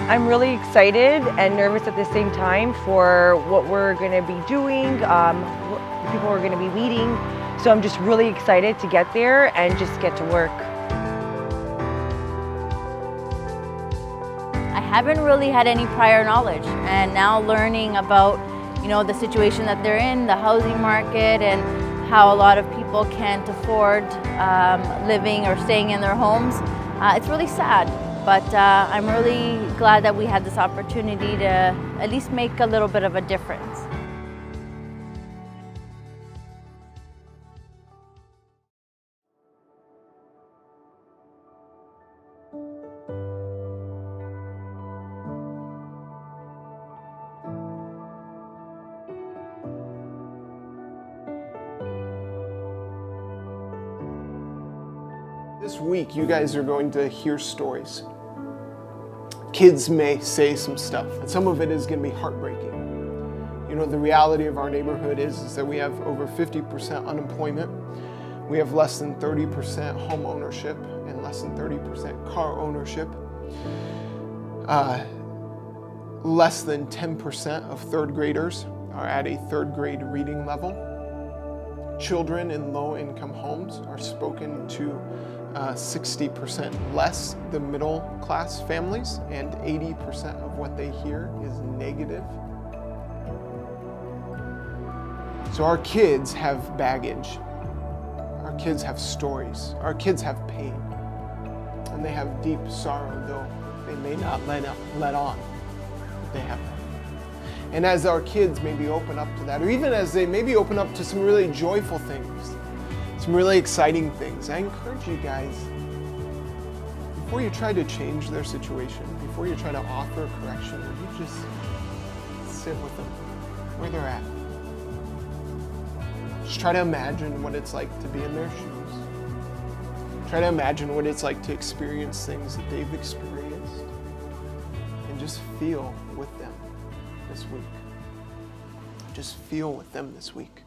I'm really excited and nervous at the same time for what we're going to be doing, what people we're going to be meeting. So I'm just really excited to get there and just get to work. I haven't really had any prior knowledge, and now learning about, the situation that they're in, the housing market, and how a lot of people can't afford living or staying in their homes. It's really sad, but I'm really glad that we had this opportunity to at least make a little bit of a difference. This week, you guys are going to hear stories. Kids may say some stuff, and some of it is going to be heartbreaking. The reality of our neighborhood is that we have over 50% unemployment. We have less than 30% home ownership and less than 30% car ownership. Less than 10% of third graders are at a third grade reading level. Children in low-income homes are spoken to 60% less than middle-class families, and 80% of what they hear is negative. So our kids have baggage. Our kids have stories. Our kids have pain. And they have deep sorrow, though they may not let on. But they have that. And as our kids maybe open up to that, or even as they maybe open up to some really joyful things, some really exciting things, I encourage you guys, before you try to change their situation, before you try to offer correction, would you just sit with them where they're at? Just try to imagine what it's like to be in their shoes. Try to imagine what it's like to experience things that they've experienced, and just feel with them this week. Just feel with them this week.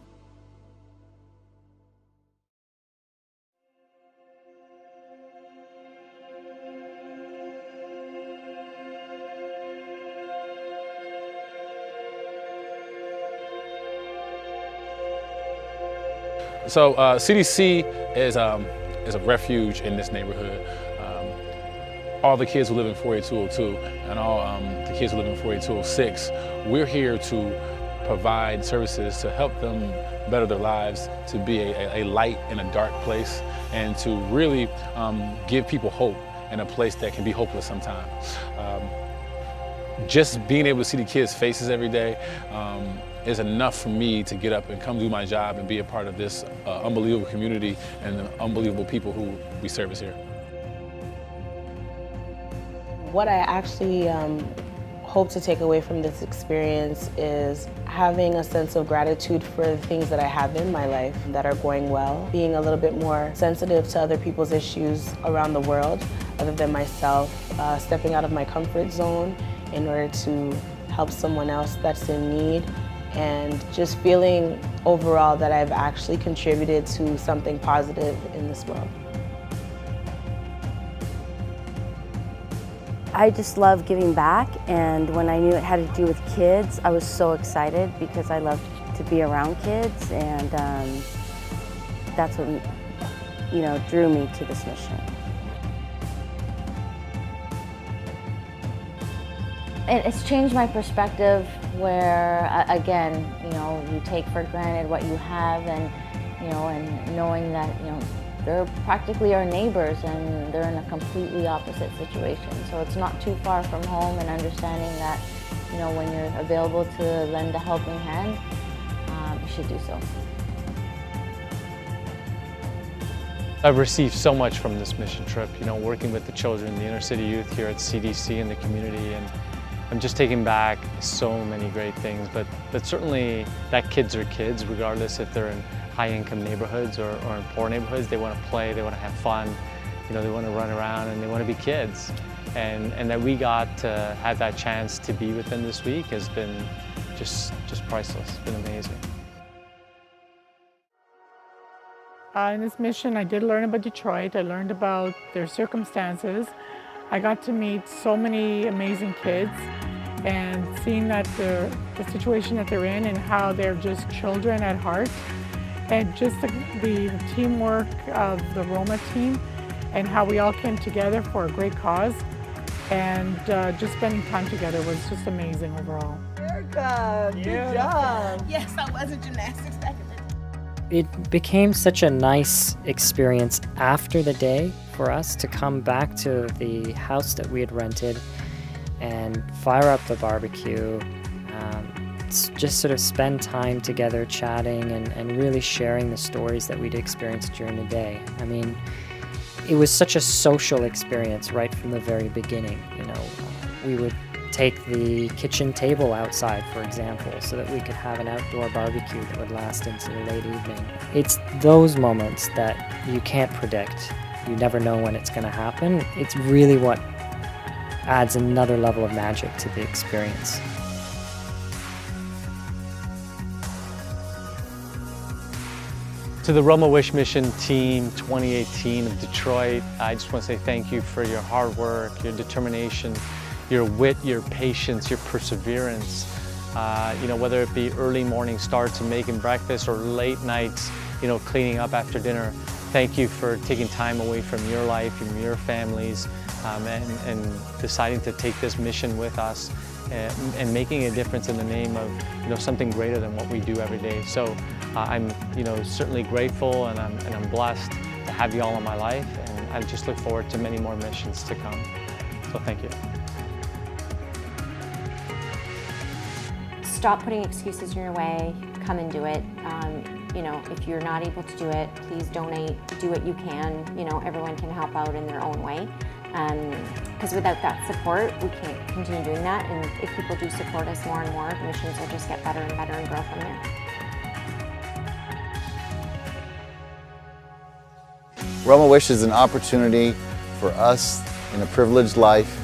So CDC is a refuge in this neighborhood. All the kids who live in 48202 and all the kids who live in 48206, we're here to provide services to help them better their lives, to be a light in a dark place, and to really give people hope in a place that can be hopeless sometimes. Just being able to see the kids' faces every day, is enough for me to get up and come do my job and be a part of this unbelievable community and the unbelievable people who we service here. What I actually hope to take away from this experience is having a sense of gratitude for the things that I have in my life that are going well, being a little bit more sensitive to other people's issues around the world other than myself, stepping out of my comfort zone in order to help someone else that's in need, and just feeling overall that I've actually contributed to something positive in this world. I just love giving back, and when I knew it had to do with kids, I was so excited because I love to be around kids, and that's what drew me to this mission. It's changed my perspective where, again, you take for granted what you have, and and knowing that they're practically our neighbors and they're in a completely opposite situation. So it's not too far from home, and understanding that when you're available to lend a helping hand, you should do so. I've received so much from this mission trip, working with the children, the inner city youth here at CDC and the community, and I'm just taking back so many great things, but certainly that kids are kids, regardless if they're in high-income neighborhoods or in poor neighborhoods. They want to play, they want to have fun, they want to run around, and they want to be kids. And that we got to have that chance to be with them this week has been just priceless. It's been amazing. In this mission, I did learn about Detroit. I learned about their circumstances. I got to meet so many amazing kids, and seeing that the situation that they're in and how they're just children at heart, and just the teamwork of the Roma team and how we all came together for a great cause, and just spending time together was just amazing overall. Erica, good job. Yes, I was in gymnastics back in the day. It became such a nice experience after the day for us to come back to the house that we had rented and fire up the barbecue, just sort of spend time together chatting and really sharing the stories that we'd experienced during the day. I mean, it was such a social experience right from the very beginning. We would take the kitchen table outside, for example, so that we could have an outdoor barbecue that would last into the late evening. It's those moments that you can't predict. You never know when it's going to happen. It's really what adds another level of magic to the experience. To the Roma Wish Mission Team 2018 of Detroit, I just want to say thank you for your hard work, your determination, your wit, your patience, your perseverance. Whether it be early morning starts and making breakfast, or late nights, cleaning up after dinner. Thank you for taking time away from your life, from your families, and deciding to take this mission with us, and making a difference in the name of something greater than what we do every day. So I'm certainly grateful, and I'm blessed to have you all in my life, and I just look forward to many more missions to come. So thank you. Stop putting excuses in your way. Come and do it. If you're not able to do it, please donate. Do what you can. Everyone can help out in their own way. Because without that support, we can't continue doing that. And if people do support us more and more, the missions will just get better and better and grow from there. Roma Wish is an opportunity for us in a privileged life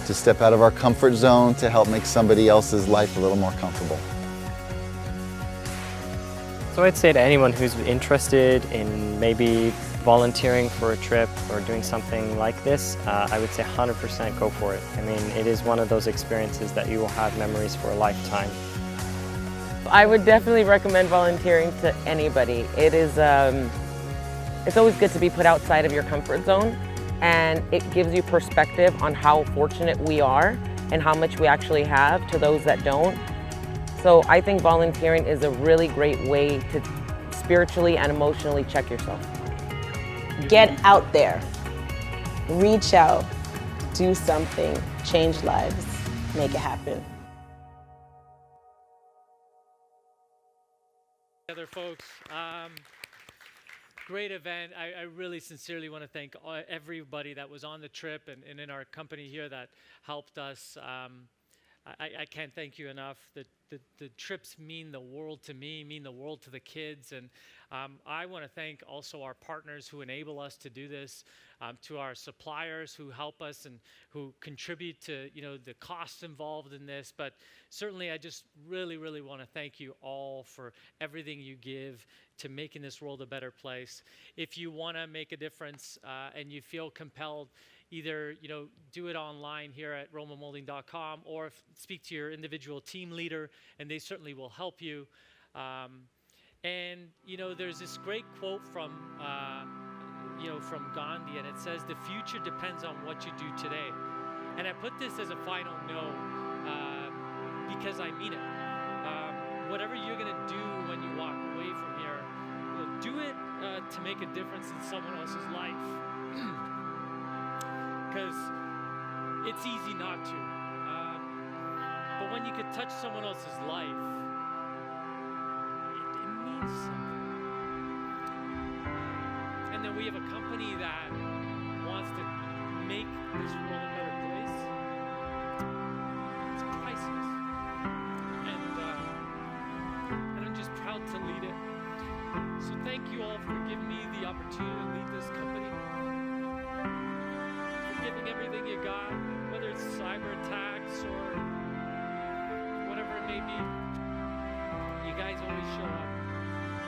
to step out of our comfort zone to help make somebody else's life a little more comfortable. So I'd say to anyone who's interested in maybe volunteering for a trip or doing something like this, I would say 100% go for it. I mean, it is one of those experiences that you will have memories for a lifetime. I would definitely recommend volunteering to anybody. It's always good to be put outside of your comfort zone, and it gives you perspective on how fortunate we are and how much we actually have to those that don't. So I think volunteering is a really great way to spiritually and emotionally check yourself. Get out there, reach out, do something, change lives, make it happen. Other folks. Great event. I really sincerely want to thank everybody that was on the trip and in our company here that helped us. I can't thank you enough. The trips mean the world to me, mean the world to the kids, and I want to thank also our partners who enable us to do this, to our suppliers who help us and who contribute to the costs involved in this. But certainly, I just really want to thank you all for everything you give to making this world a better place. If you want to make a difference and you feel compelled, either do it online here at romamoulding.com or speak to your individual team leader, and they certainly will help you. And there's this great quote from Gandhi, and it says, "The future depends on what you do today." And I put this as a final note because I mean it. Whatever you're gonna do when you walk away from here, do it to make a difference in someone else's life. Because it's easy not to. But when you can touch someone else's life, it means something. And then we have a company that wants to make this world a better place. It's priceless. And I'm just proud to lead it. So thank you all for giving me the opportunity to lead this company. Giving everything you got, whether it's cyber attacks or whatever it may be. You guys always show up.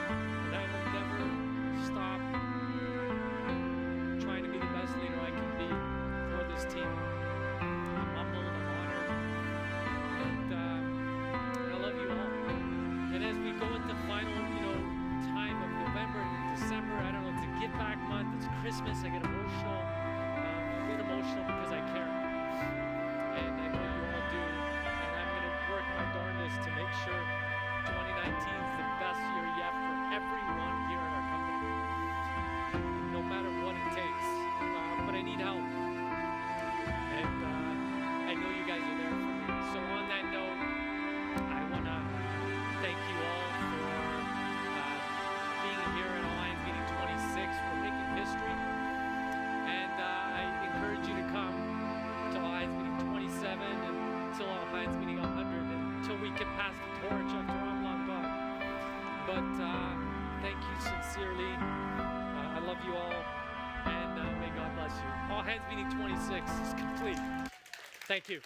And I will never stop trying to be the best leader I can be for this team. I'm humbled, I'm honored, and I love you all. And as we go into final, time of November and December, I don't know, it's a give back month, it's Christmas, I get emotional. Emotional because I care, and I know you all do, and I'm going to work my darndest to make sure 2019 is the best year yet for everyone here in our company, no matter what it takes, but I need help, and I know you guys are there for me. So on that note, I want to thank you all for being here at Alliance Meeting 26, for making history. And I encourage you to come to Alliance Meeting 27 and until Alliance Meeting 100, until we can pass the torch after I'm long gone. But thank you sincerely. I love you all, and may God bless you. All Hands Meeting 26 is complete. Thank you.